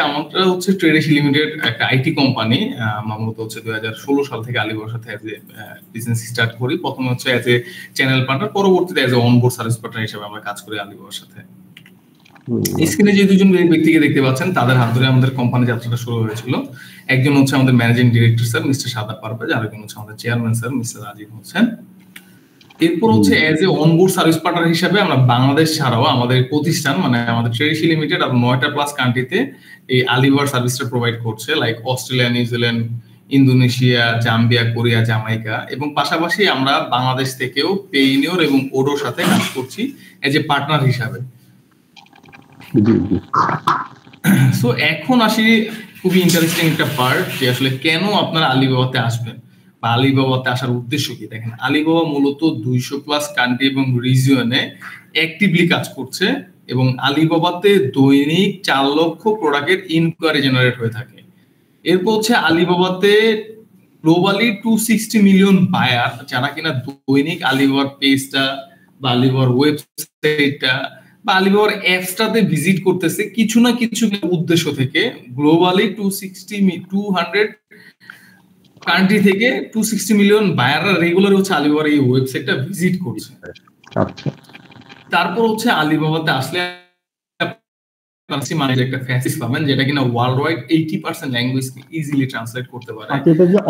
আমরা হচ্ছে ট্রেডিশ লিমিটেড একটা আইটি কোম্পানি, মূলত হচ্ছে 2016 সাল থেকে আলিবাবার সাথে এজ এ বিজনেস স্টার্ট করি। প্রথমে হচ্ছে এজ এ চ্যানেল পার্টনার, পরবর্তীতে age a onboard service partner হিসেবে আমরা কাজ করি আলিবাবার সাথে। স্ক্রিনে যে দুজন ব্যক্তিকে দেখতে পাচ্ছেন তাদের হাত ধরে আমাদের কোম্পানি যাত্রাটা শুরু হয়েছিল। একজন হচ্ছে আমাদের managing director sir mister Shadab Parvez, আরেকজন হচ্ছে আমাদের chairman sir mister Rajib Hossain. এরপর হচ্ছে as a onboard service partner হিসেবে আমরা বাংলাদেশ ছাড়াও আমাদের প্রতিষ্ঠান মানে আমাদের ট্রেডিশ লিমিটেড আর 9টা প্লাস কান্ট্রিতে এই আলিবার সার্ভিসটা প্রোভাইড করছে, like Australia, New Zealand, Indonesia, Zambia, Korea, Jamaica, এবং পাশাপাশি আমরা বাংলাদেশ থেকেও পেইনিওর এবং ওডোর সাথে কাজ করছি এজ এ পার্টনার হিসাবে। সো এখন আসি খুবই ইন্টারেস্টিং একটা পার্ট, যে আসলে কেন আপনারা আলিবাবাতে আসবেন বা আলিবাবাতে আসার উদ্দেশ্য কি। দেখেন, আলিবাবা মূলত 200 প্লাস কান্ট্রি এবং রিজিয়নে অ্যাক্টিভলি কাজ করছে, এবং আলিবাবাতে দৈনিক 4 লক্ষ প্রোডাক্টের ইনকোয়ারি জেনারেট হয়ে থাকে। এরপর হচ্ছে আলিবাবাতে গ্লোবালি 260 মিলিয়ন বায়ার, যারা কিনা দৈনিক আলিবাবার পেজটা বা আলিবাবার ওয়েবসাইটটা বা আলিবাবার অ্যাপসটাতে ভিজিট করতেছে কিছু না কিছু উদ্দেশ্য থেকে। গ্লোবালি 200 কান্ট্রি থেকে 260 মিলিয়ন বায়াররা রেগুলার হচ্ছে আলিবাবার এই ওয়েবসাইটটা ভিজিট করছে। তারপর হচ্ছে আলিবাবাতে আসলে মানে একটা ফ্যাসিস পাবেন, যেটা কিনা ওয়ার্ল্ড ওয়াইড 80% ল্যাঙ্গুয়েজকে ইজিলি ট্রান্সলেট করতে পারে।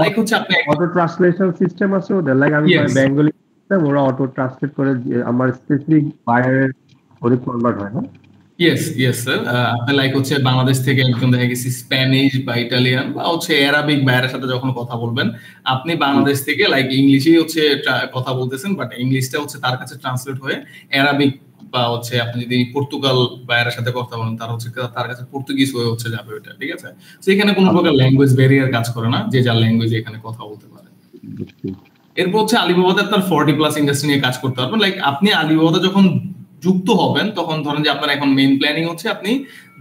লাইক হচ্ছে আপনি অটো ট্রান্সলেশন সিস্টেম আছে ওদের, লাইক আমি বেঙ্গলি ওরা অটো ট্রান্সলেট করে আমার স্পেসিফিক বায়ারের ওরে কনভার্ট হয় না। ইয়েস স্যার, আপনি লাইক হচ্ছে বাংলাদেশ থেকে একজন দেখা গেছে স্প্যানিশ বা ইটালিয়ান বা হচ্ছে অ্যারাবিক বায়ারের সাথে যখন কথা বলবেন, আপনি বাংলাদেশ থেকে লাইক ইংলিশেই হচ্ছে কথা বলতেছেন, বাট ইংলিশটা হচ্ছে তার কাছে ট্রান্সলেট হয়ে অ্যারাবিক, বা হচ্ছে আপনি যদি পর্তুগাল বায়ারের সাথে কথা বলেন তার হচ্ছে তার কাছে পর্তুগিজ হয়ে হচ্ছে যাবে ওটা, ঠিক আছে। তো এখানে কোনো প্রকার ল্যাঙ্গুয়েজ ব্যারিয়ার কাজ করে না, যে যার ল্যাঙ্গুয়েজে এখানে কথা বলতে পারে। এরপর হচ্ছে আলিবাবাতে আপনার 40 প্লাস ইন্ডাস্ট্রি নিয়ে কাজ করতে পারবেন। লাইক আপনি আলিবাবাতে যখন যুক্ত হবেন তখন ধরেন যে আপনার এখন মেইন প্ল্যানিং হচ্ছে আপনি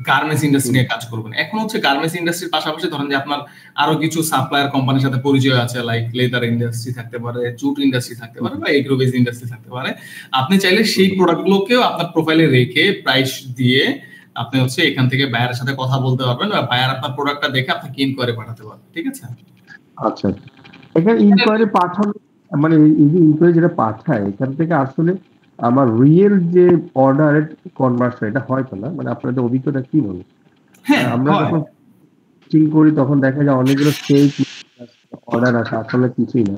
গার্মেন্টস ইন্ডাস্ট্রি নিয়ে কাজ করবেন। এখন হচ্ছে গার্মেন্টস ইন্ডাস্ট্রির পাশাপাশি ধরেন যে আপনার আরো কিছু সাপ্লায়ার কোম্পানির সাথে পরিচয় আছে, লাইক লেদার ইন্ডাস্ট্রি থাকতে পারে, জুট ইন্ডাস্ট্রি থাকতে পারে, বা এগ্রো বেস ইন্ডাস্ট্রি থাকতে পারে। আপনি চাইলে সেই প্রোডাক্টগুলোকেও আপনার প্রোফাইলে রেখে প্রাইস দিয়ে আপনি হচ্ছে এখান থেকে বায়ারের সাথে কথা বলতে পারবেন, বা বায়ার আপনার প্রোডাক্টটা দেখে আপনাকে ইনকোয়ারি পাঠাতে পারবে, ঠিক আছে। আচ্ছা, এখানে ইনকোয়ারি পাঠানো মানে এই যে ইনকোয়ারি যেটা পাঠায় এখান থেকে আসলে আমার রিয়েল যে অর্ডারের কনভার্সন এটা হয়তো না, মানে আপনাদের অভিজ্ঞতা কি বলে? আমরা যখন চেকিং করি তখন দেখা যায় অনেকগুলো ফেক অর্ডার আসে, আসলে কিছুই না।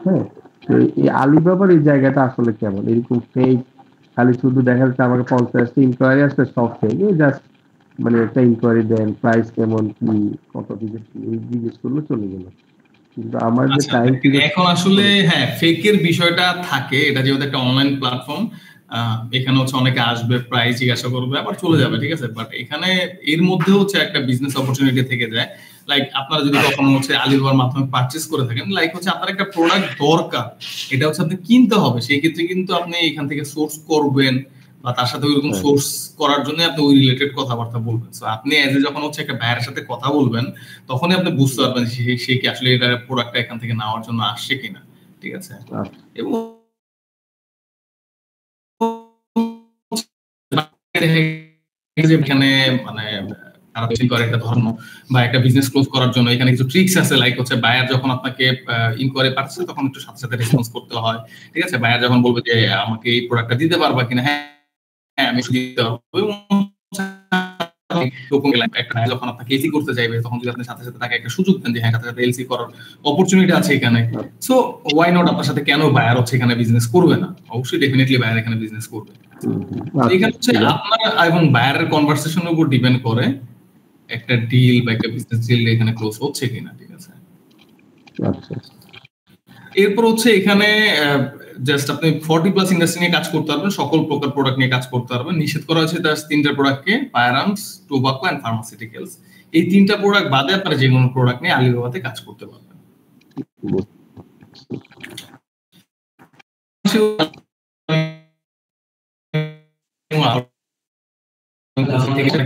হ্যাঁ, তো এই আলিবাবার এই জায়গাটা আসলে কেমন? এরকম ফেক খালি শুধু দেখা যাচ্ছে আমাকে 50টা ইনকোয়ারি আসলে সব ফেক, জাস্ট মানে একটা ইনকোয়ারি দেন, প্রাইস কেমন কি কত জিজ্ঞেস করলো চলে গেল। কিন্তু আমার যে টাইম এখন আসলে হ্যাঁ ফেকের বিষয়টা থাকে, এটা যেহেতু একটা অনলাইন প্ল্যাটফর্ম, এখানে হচ্ছে অনেকে আসবে, প্রাইস জিজ্ঞাসা করবে, আবার চলে যাবে, ঠিক আছে। বাট এখানে এর মধ্যে হচ্ছে একটা বিজনেস অপরচুনিটি থেকে যায়। লাইক আপনারা যদি কখনো হচ্ছে আলিবাবার মাধ্যমে পারচেজ করে থাকেন, লাইক হচ্ছে আপনার একটা প্রোডাক্ট দরকার, এটা হচ্ছে আপনি কিনতে হবে, সেই ক্ষেত্রে কিন্তু আপনি এখান থেকে সোর্স করবেন, বা তার সাথে ওইরকম সোর্স করার জন্য আপনি ওই রিলেটেড কথাবার্তা বলবেন। সো আপনি এজ এ যখন হচ্ছে একটা বায়ারের সাথে কথা বলবেন, তখনই আপনি বুঝতে পারবেন সে কি আসলে এটা প্রোডাক্টটা এখান থেকে নেওয়ার জন্য আসছে কিনা, ঠিক আছে। এবং এখানে মানে একটা ধর্ম বা একটা বিজনেস ক্লোজ করার জন্য এখানে কিছু ট্রিক্স আছে, লাইক হচ্ছে বায়ার যখন আপনাকে ইনকোয়ারি পাঠাচ্ছে তখন একটু সাথে সাথে রেসপন্স করতে হয়, ঠিক আছে। বায়ার যখন বলবে যে আমাকে এই প্রোডাক্টটা দিতে পারবা কিনা, হ্যাঁ আমি দিতে পারবো। যখন আপনাকে এসি করতে চাইবে তখন যদি আপনি সাথে সাথে তাকে একটা সুযোগ দেন যে হ্যাঁ সাথে সাথে এলসি করার অপরচুনিটি আছে এখানে, সো ওয়াই নট আপনার সাথে কেন বায়ার হচ্ছে এখানে বিজনেস করবে না? অবশ্যই ডেফিনেটলি বায়ার এখানে বিজনেস করবে। এখানে হচ্ছে আপনার এবং বায়ারের কনভারসেশনের উপর ডিপেন্ড করে একটা ডিল বা একটা বিজনেস ডিল এখানে ক্লোজ হচ্ছে কিনা, ঠিক আছে। এরপর হচ্ছে এখানে জাস্ট আপনি 40 প্লাস ইন্ডাস্ট্রি নিয়ে কাজ করতে পারবেন, সকল প্রকার প্রোডাক্ট নিয়ে কাজ করতে পারবেন। নিষেধ করা হয়েছে তার 3টা প্রোডাক্টকে, ফায়ারআর্মস, টোবাকো এন্ড ফার্মাসিউটিক্যালস। এই 3টা প্রোডাক্ট বাদে আপনারা যে কোনো প্রোডাক্ট নিয়ে আলিবাবাতে কাজ করতে পারবেন।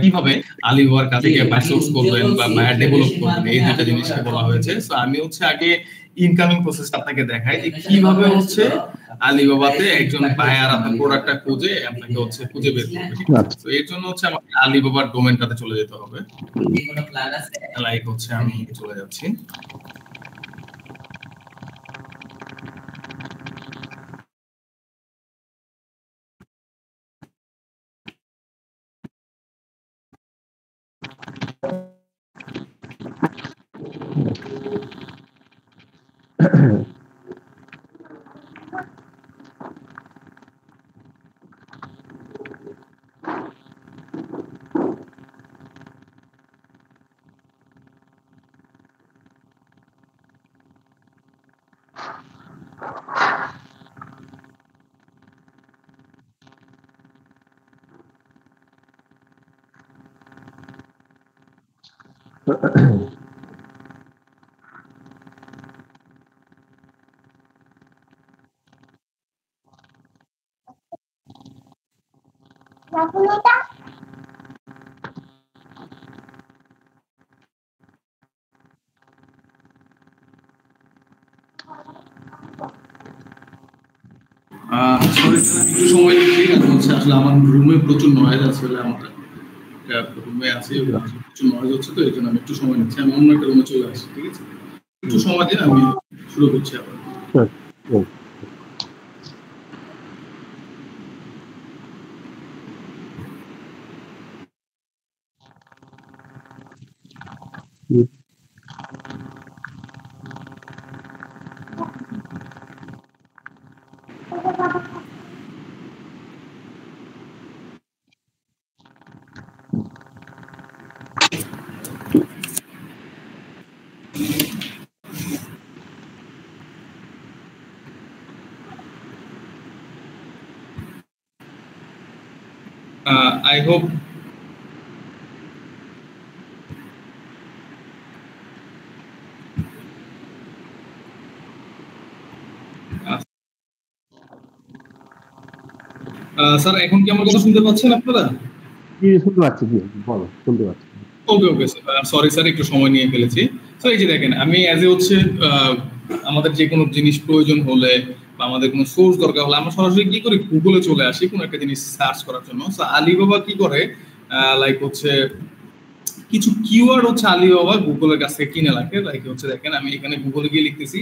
কিভাবে আলিবাবার কাছে বাই সোর্স করবেন বা বায়ার ডেভেলপ করবেন, এই দুটো জিনিসকে বলা হয়েছে। সো আমি হচ্ছে আগে ইনকামিং প্রসেসটা আপনাকে দেখায় যে কিভাবে হচ্ছে আলিবাবাতে একজন বায়ার আপনার প্রোডাক্টটা খুঁজে আপনাকে হচ্ছে খুঁজে বের করবে, ঠিক আছে? তো এর জন্য হচ্ছে আমাকে আলিবাবার ডোমেনটাতে চলে যেতে হবে। লাইক হচ্ছে আমি চলে যাচ্ছি। একটু সময় নিচ্ছি, কারণ হচ্ছে আসলে আমার রুমে প্রচুর নয়েজ আছে, আমার রুমে আছে প্রচুর নয়েজ হচ্ছে, তো এই জন্য আমি একটু সময় নিচ্ছি। আমি অন্য একটা রুমে চলে আসছি, ঠিক আছে? একটু সময় দিয়ে আমি শুরু করছি আবার। I hope স্যার এখন কি আমার কথা শুনতে পাচ্ছেন আপনারা? শুনতে পাচ্ছি, বলো, শুনতে পাচ্ছি। ওকে ওকে সরি স্যার, একটু সময় নিয়ে ফেলেছি। তো এই যে দেখেন, আমি অ্যাজ এ হচ্ছে আমাদের যে কোনো জিনিস প্রয়োজন হলে বা আমাদের কোনো সোর্স দরকার হলে আমরা সরাসরি কি করি, গুগলে চলে আসি কোনো একটা জিনিস সার্চ করার জন্য। সো আলিবাবা কি করে, লাইক হচ্ছে কিছু কিওয়ার্ড হচ্ছে আলিবাবা গুগলের কাছ থেকে কিনে রাখে। লাইক হচ্ছে দেখেন, আমি এখানে গুগলে গিয়ে লিখতেছি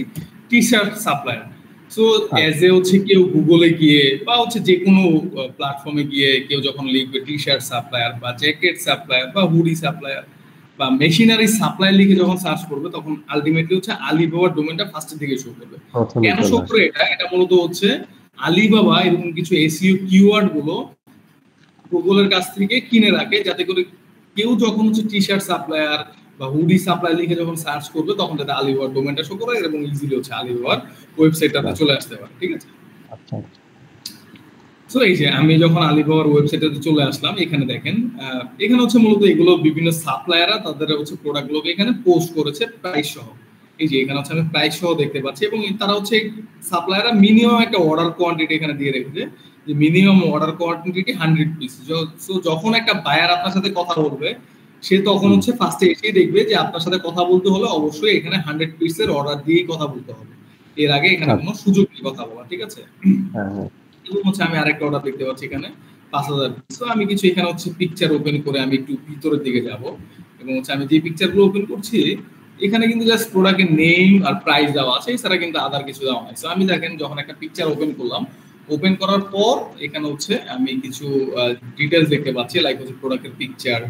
T shirt supplier. So as a হচ্ছে কেউ গুগলে গিয়ে বা হচ্ছে যে কোনো প্ল্যাটফর্মে গিয়ে কেউ যখন লিখবে টি শার্ট সাপ্লায়ার বা জ্যাকেট সাপ্লায়ার বা হুডি সাপ্লায়ার বা মেশিনারি সাপ্লাই লিখে যখন সার্চ করবে, তখন আলটিমেটলি হচ্ছে আলিবাবার ডোমেনটা ফার্স্টের দিকে শো করবে। কেন শো করে এটা মূলত হচ্ছে আলিবাবা এরকম কিছু এসইও কিওয়ার্ড গুলো গুগলের কাছ থেকে কিনে রাখে, যাতে করে কেউ যখন হচ্ছে টি শার্ট সাপ্লায়ার বা হুডি সাপ্লাই লিখে যখন সার্চ করবে, তখন যাতে আলিবাবার ডোমেনটা শো করে এবং ইজিলি হচ্ছে আলিবাবার ওয়েবসাইটটাতে চলে আসতে পারে, ঠিক আছে? আচ্ছা। সো এই যে আমি যখন আলিবাবার ওয়েবসাইটে চলে আসলাম, এখানে দেখেন এখানে হচ্ছে মূলত এগুলো বিভিন্ন সাপ্লায়াররা তাদের হচ্ছে প্রোডাক্টগুলোকে এখানে পোস্ট করেছে প্রাইস সহ। এই যে এখানে হচ্ছে আমি প্রাইস সহ দেখতে পাচ্ছি, এবং তারা হচ্ছে সাপ্লায়াররা মিনিমাম একটা অর্ডার কোয়ান্টিটি এখানে দিয়ে রেখেছে, যে minimum order quantity 100 piece. So যখন একটা বায়ার আপনার সাথে কথা বলবে, সে তখন হচ্ছে ফার্স্টে এসেই দেখবে যে আপনার সাথে কথা বলতে হলে অবশ্যই এখানে 100 পিসের অর্ডার দিয়েই কথা বলতে হবে, এর আগে এখানে কোনো সুযোগ নেই কথা বলা, ঠিক আছে? এবং হচ্ছে আমি আরেকটা অর্ডার দেখতে পাচ্ছি এখানে 5000। সো আমি কিছু এখানে হচ্ছে পিকচার ওপেন করে আমি একটু ভিতরের দিকে যাব, এবং হচ্ছে আমি যে পিকচারগুলো ওপেন করছি এখানে কিন্তু জাস্ট প্রোডাক্টের নেম আর প্রাইস দেওয়া আছে, এছাড়া কিন্তু আদার কিছু দেওয়া নাই। সো আমি দেখেন যখন একটা পিকচার ওপেন করলাম, ওপেন করার পর এখানে হচ্ছে আমি কিছু ডিটেইলস দেখতে পাচ্ছি, লাইক হচ্ছে প্রোডাক্টের পিকচার,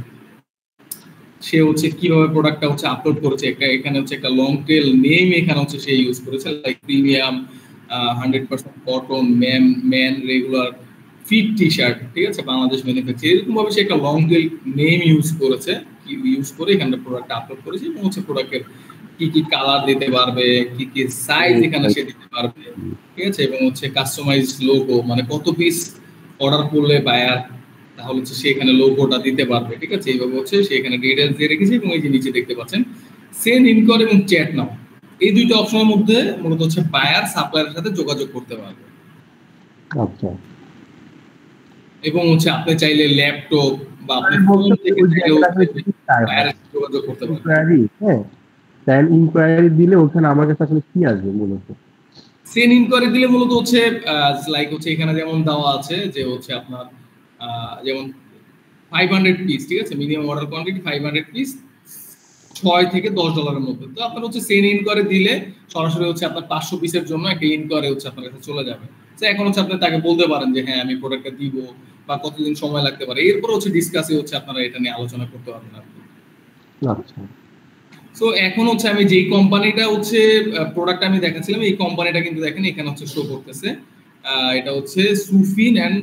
সে হচ্ছে কিভাবে প্রোডাক্টটা হচ্ছে আপলোড করেছে, এখানে হচ্ছে একটা লং টেল নেম এখানে হচ্ছে সে ইউজ করেছে, like premium 100% cotton man regular fit T shirt, ঠিক আছে, বাংলাদেশ ম্যানুফ্যাকচার, এরকম ভাবে সে একটা লং টেল নেম ইউজ করেছে, ইউজ করে এখানে প্রোডাক্ট আপলোড করেছে, এবং হচ্ছে প্রোডাক্টের কি কি কালার দিতে পারবে, কি কি সাইজ এখানে সে দিতে পারবে, ঠিক আছে, এবং হচ্ছে কাস্টমাইজ লোগো, মানে কত পিস অর্ডার করলে বায়ার তাহলে হচ্ছে সে এখানে লোগোটা দিতে পারবে, ঠিক আছে? এইভাবে হচ্ছে সে এখানে ডিটেইলস দিয়ে রেখেছে, এবং এই যে নিচে দেখতে পাচ্ছেন সেন্ড ইনকোয়ারি এবং চ্যাট নাও, এই দুইটা অপশনের মধ্যে মূলত হচ্ছে বায়ার সাপ্লায়ারের সাথে যোগাযোগ করতে পারবে। আচ্ছা। এবং হচ্ছে আপনি চাইলে ল্যাপটপ বা আপনি ফোন থেকে বায়ারের যোগাযোগ করতে পারবেন। হ্যাঁ, সেন ইনকোয়ারি দিলে ওখানে আমার কাছে আসলে কি আসবে মূলত? সেন ইনকোয়ারি দিলে মূলত হচ্ছে লাইক হচ্ছে এখানে যেমন দেওয়া আছে যে হচ্ছে আপনার যেমন 500 পিস, ঠিক আছে, মিনিমাম অর্ডার কোয়ান্টিটি 500 পিস, $6 থেকে $10 মধ্যে। তো আপনার হচ্ছে সেন ইনকোয়ারি দিলে সরাসরি হচ্ছে আপনার 500 পিসের জন্য একটা ইনকোয়ারি হচ্ছে আপনার কাছে চলে যাবে। তো এখন হচ্ছে আপনি তাকে বলতে পারেন যে হ্যাঁ আমি প্রোডাক্টটা দিব বা কতদিন সময় লাগতে পারে, এরপর হচ্ছে ডিসকাসে হচ্ছে আপনারা এটা নিয়ে আলোচনা করতে পারবেন আর কি। আচ্ছা সো এখন হচ্ছে আমি যেই কোম্পানিটা হচ্ছে প্রোডাক্ট আমি দেখাচ্ছিলাম, এই কোম্পানিটা কিন্তু দেখেন এখানে হচ্ছে শো করতেছে, এটা হচ্ছে সুফিন এন্ড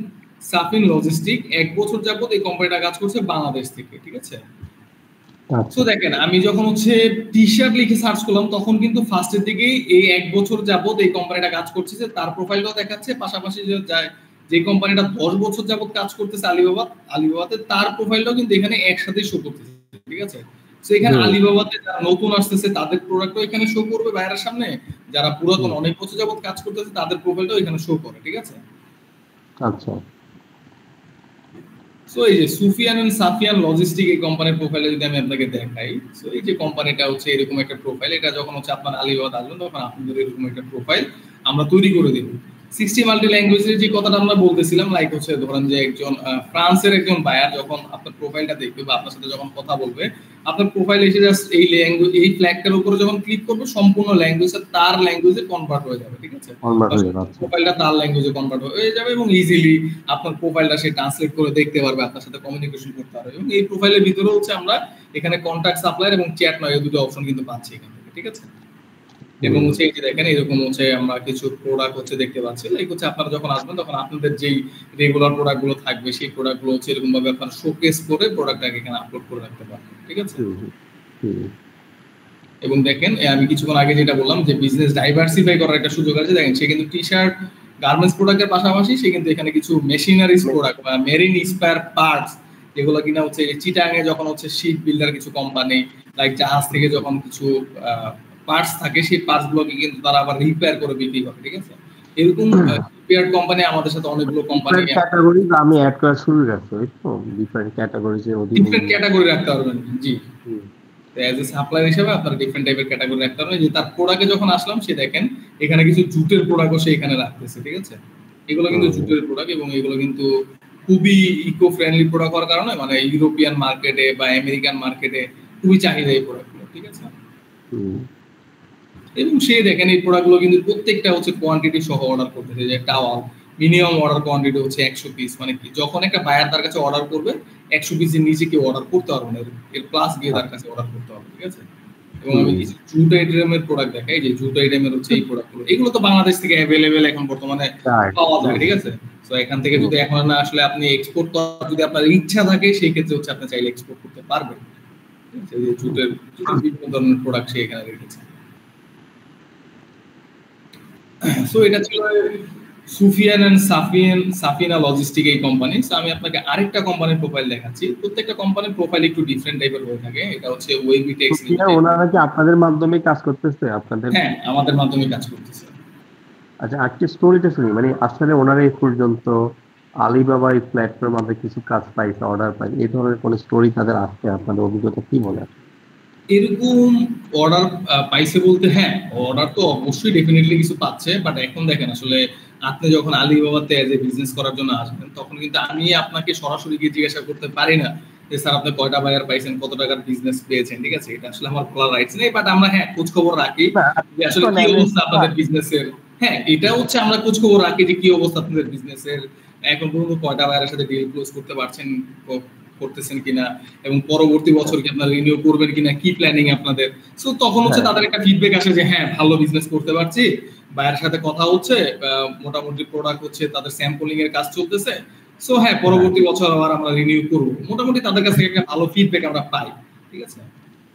সাফিন লজিস্টিক। 1 বছর যাবত এই কোম্পানিটা কাজ করছে বাংলাদেশ থেকে, ঠিক আছে। সো দেখেন আমি যখন হচ্ছে টি শার্ট লিখে সার্চ করলাম তখন কিন্তু ফার্স্টের দিকেই এই 1 বছর যাবত এই কোম্পানিটা কাজ করছে, যে তার প্রোফাইলটাও দেখাচ্ছে, পাশাপাশি যে কোম্পানিটা 10 বছর যাবত কাজ করতেছে আলিবাবাতে তার প্রোফাইলটাও কিন্তু এখানে একসাথে শো করতেছে, ঠিক আছে। তো এখানে আলিবাবাতে যারা নতুন আসতেছে তাদের প্রোডাক্টও এখানে শো করবে বাইরের সামনে, যারা পুরাতন অনেক বছর যাবত কাজ করতেছে তাদের প্রোফাইলটাও এখানে শো করে, ঠিক আছে। আচ্ছা সো এই যে সুফিয়ান এন্ড সাফিয়ান লজিস্টিক এই কোম্পানির প্রোফাইলে যদি আমি আপনাকে দেখাই, সো এই যে কোম্পানিটা হচ্ছে এরকম একটা প্রোফাইল, এটা যখন হচ্ছে আপনার আলিবাবাদ আসবেন তখন আপনাদের এরকম একটা প্রোফাইল আমরা তৈরি করে দেব। 60 মাল্টি ল্যাঙ্গুয়েজের যে কথাটা আমরা বলতেছিলাম, লাইক হচ্ছে ধরেন যে একজন ফ্রান্সের একজন বায়ার যখন আপনার প্রোফাইলটা দেখবে বা আপনার সাথে যখন কথা বলবে, আপনার প্রোফাইল এসে জাস্ট এই ল্যাঙ্গুয়েজ এই ফ্ল্যাগটার উপরে যখন ক্লিক করবে সম্পূর্ণ ল্যাঙ্গুয়েজটা তার ল্যাঙ্গুয়েজে কনভার্ট হয়ে যাবে, ঠিক আছে। প্রোফাইলটা তার ল্যাঙ্গুয়েজে কনভার্ট হয়ে যাবে এবং ইজিলি আপনার প্রোফাইলটা সে ট্রান্সলেট করে দেখতে পারবে, আপনার সাথে কমিউনিকেশন করতে পারবে। এবং এই প্রোফাইলের ভিতরে হচ্ছে আমরা এখানে কন্টাক্ট সাপ্লায়ার এবং চ্যাট নয় এই দুটো অপশন কিন্তু পাচ্ছি এখান থেকে, ঠিক আছে। এবং হচ্ছে এই যে দেখেন এরকম হচ্ছে আমরা কিছু প্রোডাক্ট হচ্ছে দেখতে পাচ্ছি, লাইক হচ্ছে আপনারা যখন আসবেন তখন আপনাদের যেই রেগুলার প্রোডাক্ট গুলো থাকবে সেই প্রোডাক্ট গুলো হচ্ছে এরকম ভাবে আপনারা শোকেস করে প্রোডাক্টটাকে এখানে আপলোড করে রাখতে পারবেন, ঠিক আছে। এবং দেখেন আমি কিছুক্ষণ আগে যেটা বললাম যে বিজনেস ডাইভার্সিফাই করার একটা সুযোগ আছে, দেখেন সে কিন্তু টি শার্ট গার্মেন্টস প্রোডাক্টের পাশাপাশি সে কিন্তু এখানে কিছু মেশিনারিজ প্রোডাক্ট বা মেরিন স্পেয়ার পার্টস, যেগুলো কিনা হচ্ছে চিটাঙে যখন হচ্ছে শিপ বিল্ডার কিছু কোম্পানি লাইক জাহাজ থেকে যখন কিছু পার্টস থাকে সেই পার্টস গুলোকে কিন্তু তারা আবার রিপেয়ার করে বিক্রি করে, ঠিক আছে। এরকম রিপেয়ার কোম্পানি আমাদের সাথে অনেকগুলো কোম্পানি ক্যাটাগরি আমি অ্যাড করা শুরু রাখছি, তো ডিফারেন্ট ক্যাটাগরিজ এর অধীনে ডিফারেন্ট ক্যাটাগরি রাখতে পারবেন, জি। অ্যাজ এ সাপ্লায়ার হিসেবে আপনারা ডিফারেন্ট টাইপের ক্যাটাগরি রাখতে পারবেন। যে তার প্রোডাক্টে যখন আসলাম সে দেখেন এখানে কিছু জুটের প্রোডাক্টও সে এখানে রাখতেছে, ঠিক আছে। এগুলো কিন্তু জুটের প্রোডাক্ট এবং এগুলো কিন্তু খুবই ইকো ফ্রেন্ডলি প্রোডাক্ট হওয়ার কারণে মানে ইউরোপিয়ান মার্কেটে বা আমেরিকান মার্কেটে খুবই চাহিদা এই প্রোডাক্টগুলো, ঠিক আছে। এবং সে দেখেন এই প্রোডাক্টগুলো কিন্তু প্রত্যেকটা হচ্ছে কোয়ান্টিটি সহ অর্ডার করতেছে, যে টাওয়াল মিনিমাম অর্ডার কোয়ান্টিটি হচ্ছে 100 পিস, মানে কি যখন একটা বায়ার তার কাছে অর্ডার করবে 100 পিসের নিচে কেউ অর্ডার করতে পারবে না, এর প্লাস গিয়ে তার কাছে অর্ডার করতে হবে, ঠিক আছে। এবং আমি কিছু জুট আইটেমের প্রোডাক্ট দেখাই, যে জুট আইটেমের হচ্ছে এই প্রোডাক্টগুলো, এগুলো তো বাংলাদেশ থেকে অ্যাভেলেবেল এখন বর্তমানে পাওয়া যায়, ঠিক আছে। তো এখান থেকে যদি এখন না আসলে আপনি এক্সপোর্ট করার যদি আপনার ইচ্ছা থাকে সেই ক্ষেত্রে হচ্ছে আপনি চাইলে এক্সপোর্ট করতে পারবেন, ঠিক আছে। যে জুটের বিভিন্ন ধরনের প্রোডাক্ট সে এখানে রেখেছে। সো এটা ছিল সুফিয়ান এন্ড সাফিনা লজিস্টিক এই কোম্পানি। সো আমি আপনাকে আরেকটা কোম্পানির প্রোফাইল দেখাচ্ছি। প্রত্যেকটা কোম্পানির প্রোফাইল একটু ডিফারেন্ট টাইপের হয়ে থাকে। এটা হচ্ছে ওয়েবিটেক্স লিমিটেড। ওনারা কি আপনাদের মাধ্যমে কাজ করতেছে? আপনাদের? হ্যাঁ, আমাদের মাধ্যমে কাজ করতেছে। আচ্ছা, আজকে স্টোরিটা শুনি, মানে আসলে ওনারা এই পর্যন্ত আলিবাবা এই প্ল্যাটফর্ম আমাদের কিছু কাজ পাইছে, অর্ডার পাই, এই ধরনের কোন স্টোরি তাদের আসছে? আপনাদের অভিজ্ঞতা কি বলে? এরকম অর্ডার পাইছে বলতে হ্যাঁ, অর্ডার তো অবশ্যই ডেফিনেটলি কিছু পাচ্ছে, বাট এখন দেখেন আসলে আপনি যখন আলিবাবাতে এজ এ বিজনেস করার জন্য আসবেন তখন কিন্তু আমি আপনাকে সরাসরি গিয়ে জিজ্ঞাসা করতে পারি না যে স্যার আপনি কয়টা বায়ার পাইছেন, কত টাকার বিজনেস পেয়েছেন, ঠিক আছে। এটা আসলে আমার বলার রাইটস নেই, বাট আমরা হ্যাঁ খোঁজ খবর রাখি যে আসলে কি অবস্থা আপনাদের বিজনেসের। হ্যাঁ, এটা হচ্ছে আমরা খোঁজ খবর রাখি যে কি অবস্থা আপনাদের বিজনেসের, এখন পর্যন্ত কয়টা বায়ারের সাথে ডিল ক্লোজ করতে পারছেন, করতেছেন কিনা, এবং পরবর্তী বছর কি আপনারা রিনিউ করবেন কিনা, কি প্ল্যানিং আপনাদের। সো তখন হচ্ছে তাদের একটা ফিডব্যাক আসে যে হ্যাঁ ভালো বিজনেস করতে পারছি, বায়ারের সাথে কথা হচ্ছে, মোটামুটি প্রোডাক্ট হচ্ছে তাদের স্যাম্পলিং এর কাজ চলতেছে। সো হ্যাঁ পরবর্তী বছর আবার আমরা রিনিউ করব, মোটামুটি তাদের কাছ থেকে একটা ভালো ফিডব্যাক আমরা পাই, ঠিক আছে।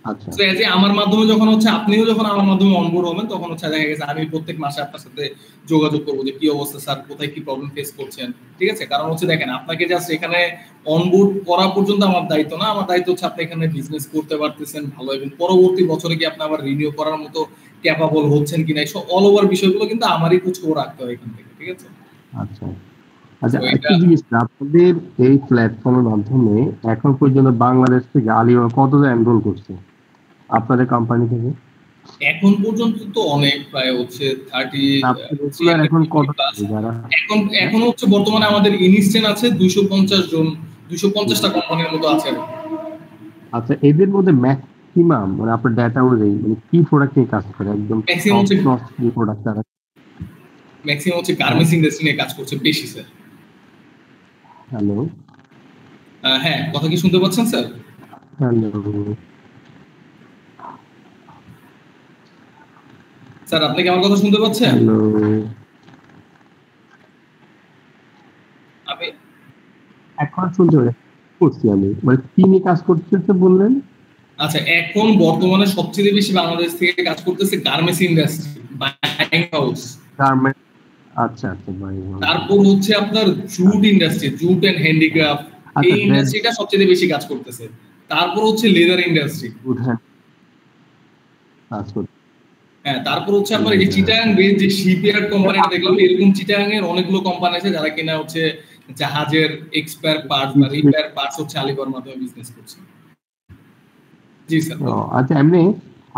আচ্ছা, সো এজ এ আমার মাধ্যমে যখন হচ্ছে আপনিও যখন আমার মাধ্যমে অনবোর্ড হবেন তখন হচ্ছে দেখা গেছে আমি প্রত্যেক মাসে আপনার সাথে যোগাযোগ করবো যে কি অবস্থা স্যার, কোথায় কি প্রবলেম ফেস করছেন, ঠিক আছে। কারণ হচ্ছে দেখেন আপনাকে জাস্ট এখানে অনবোর্ড করা পর্যন্ত আমার দায়িত্ব না, আমার দায়িত্ব হচ্ছে আপনি এখানে বিজনেস করতে পারতেছেন ভালো, এবং পরবর্তী বছরে কি আপনি আবার রিনিউ করার মতো ক্যাপাবল হচ্ছেন কিনা, এই সব অল ওভার বিষয়গুলো কিন্তু আমারই খোঁজ খবর রাখতে হয় এখান থেকে, ঠিক আছে। আচ্ছা আচ্ছা, একটা জিনিস, আপনাদের এই প্ল্যাটফর্মের মাধ্যমে এখন পর্যন্ত বাংলাদেশ থেকে আলিবাবা কতজন এনরোল করছে আপনাদের কোম্পানি থেকে? এখন পর্যন্ত তো অনেক, প্রায় হচ্ছে রেগুলার এখন কত যারা এখন এখন হচ্ছে বর্তমানে আমাদের ইনস্টেন আছে 250 জন, 250টা কোম্পানির মতো আছে। আচ্ছা, এদের মধ্যে ম্যাক্সিমাম মানে আপনার ডাটা অনুযায়ী মানে কি প্রোডাক্ট নিয়ে কাজ করে, একদম ম্যাক্সিমাম হচ্ছে কি প্রোডাক্ট তারা? ম্যাক্সিমাম হচ্ছে গার্মেন্টস ইন্ডাস্ট্রি নিয়ে কাজ করছে বেশি স্যার। হ্যালো, হ্যাঁ, কথা কি শুনতে পাচ্ছেন স্যার? হ্যালো স্যার, আপনি কি আমার কথা শুনতে পাচ্ছেন? হ্যালো, আমি এখন শুনতে করছি আমি, মানে কি নিয়ে কাজ করতেছে বললেন? আচ্ছা, এখন বর্তমানে সবচেয়ে বেশি বাংলাদেশ থেকে কাজ করতেছে garments industry, buying house. Garment, আচ্ছা আচ্ছা, তারপর হচ্ছে আপনার jute industry, jute and handicraft, এই ইন্ডাস্ট্রিটা সবচেয়ে বেশি কাজ করতেছে। তারপর হচ্ছে লেদার ইন্ডাস্ট্রি। হ্যাঁ, তারপর হচ্ছে আপনার এই যে চিটাগাং বেস যে শিপইয়ার্ড কোম্পানিটা দেখলাম, এরকম চিটাগাং এর অনেকগুলো কোম্পানি আছে যারা কিনা হচ্ছে জাহাজের এক্সপায়ার পার্টস বা রিপেয়ার পার্টস হচ্ছে আলিবাবার মাধ্যমে বিজনেস করছে। জি স্যার। আচ্ছা, এমনি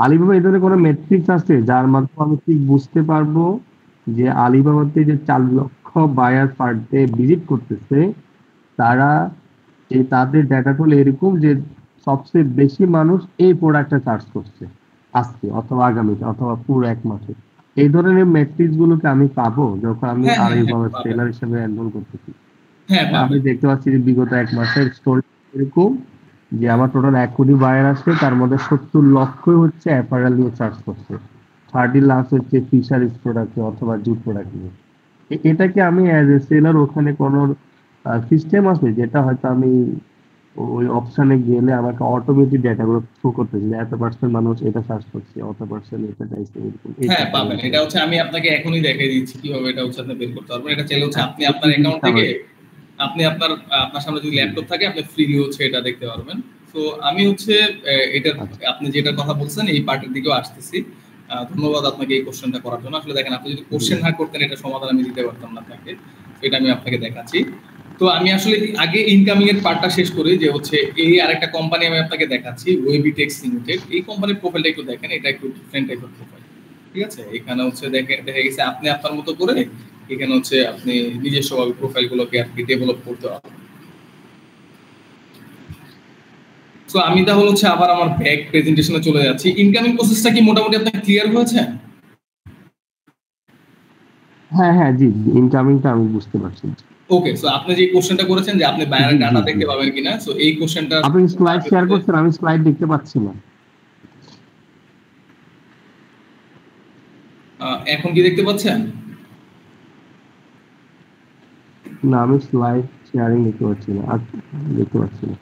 আলিবাবা এই ধরনের কোনো মেট্রিক্স আছে যার মাধ্যমে আমি ঠিক বুঝতে পারবো যে আলিবাবাতে যে 4 লক্ষ বায়ার পার ডে ভিজিট করতেছে তারা তাদের ডেটাটা হলো এরকম যে সবচেয়ে বেশি মানুষ এই প্রোডাক্টটা চার্জ করছে আজকে অথবা আগামীতে অথবা পুরো এক মাসে, এই ধরনের মেট্রিক্স গুলোকে আমি পাবো যখন আমি আলিবাবা সেলার হিসেবে এনরোল করতেছি? হ্যাঁ, আমি দেখতে পাচ্ছি যে বিগত এক মাসের স্টোরি এরকম যে আমার টোটাল 1 কোটি বায়ার আছে, তার মধ্যে 70 লক্ষই হচ্ছে অ্যাপারেল নিয়ে চার্জ করছে, 30 লাখ হচ্ছে ফিশারিজ প্রোডাক্ট অথবা জুট প্রোডাক্ট নিয়ে। এটাকে আমি অ্যাজ এ সেলার ওখানে কোনো সিস্টেম আছে যেটা হয়তো আমি ওই অপশনে গেলে আমাকে অটোমেটিক ডেটাগুলো শো করতেছে যে এত পার্সেন্ট মানুষ এটা সার্চ করছে, অত পার্সেন্ট এটা চাইছে, এরকম? হ্যাঁ, পাবেন। এটা হচ্ছে আমি আপনাকে এখনই দেখিয়ে দিচ্ছি কিভাবে এটা হচ্ছে আপনি বের করতে পারবেন। এটা চাইলে হচ্ছে আপনি আপনার অ্যাকাউন্ট থেকে আপনি আপনার সামনে যদি ল্যাপটপ থাকে আপনি ফ্রিলি হচ্ছে এটা দেখতে পারবেন। তো আমি হচ্ছে এটা আপনি যেটা কথা বলছেন এই পার্টের দিকেও আসতেছি। ধন্যবাদ আপনাকে এই কোশ্চেনটা করার জন্য। আসলে দেখেন, আপনি যদি কোশ্চেন না করতেন এটা সমাধান আমি দিতে পারতাম না আপনাকে। এটা আমি আপনাকে দেখাচ্ছি। তো আমি আসলে আগে ইনকামিং এর পার্টটা শেষ করি, যে হচ্ছে এই আরেকটা কোম্পানি আমি আপনাকে দেখাচ্ছি, ওয়েবিটেক্স লিমিটেড। এই কোম্পানির প্রোফাইলটা একটু দেখেন, এটা একটু ডিফারেন্ট টাইপের প্রোফাইল। ঠিক আছে, এখানে হচ্ছে দেখা গেছে আপনি আপনার মতো করে এখানে হচ্ছে আপনি নিজস্বভাবে প্রোফাইলগুলোকে আর কি ডেভেলপ করতে পারবেন। সো আমি তাহলে হচ্ছে আবার আমার ব্যাক প্রেজেন্টেশনে চলে যাচ্ছি। ইনকামিং প্রসেসটা কি মোটামুটি আপনার ক্লিয়ার হয়েছে? হ্যাঁ হ্যাঁ, জি, ইনকামিংটা আমি বুঝতে পারছি। ওকে, সো আপনি যে কোশ্চেনটা করেছেন যে আপনি বায়ারের ডাটা দেখতে পাবেন কিনা, সো এই কোশ্চেনটা আপনি স্লাইড শেয়ার করছেন, আমি স্লাইড দেখতে পাচ্ছি না। এখন কি দেখতে পাচ্ছেন? না, আমি স্লাইড শেয়ারিং দেখতে পাচ্ছি না, দেখতে পাচ্ছি না।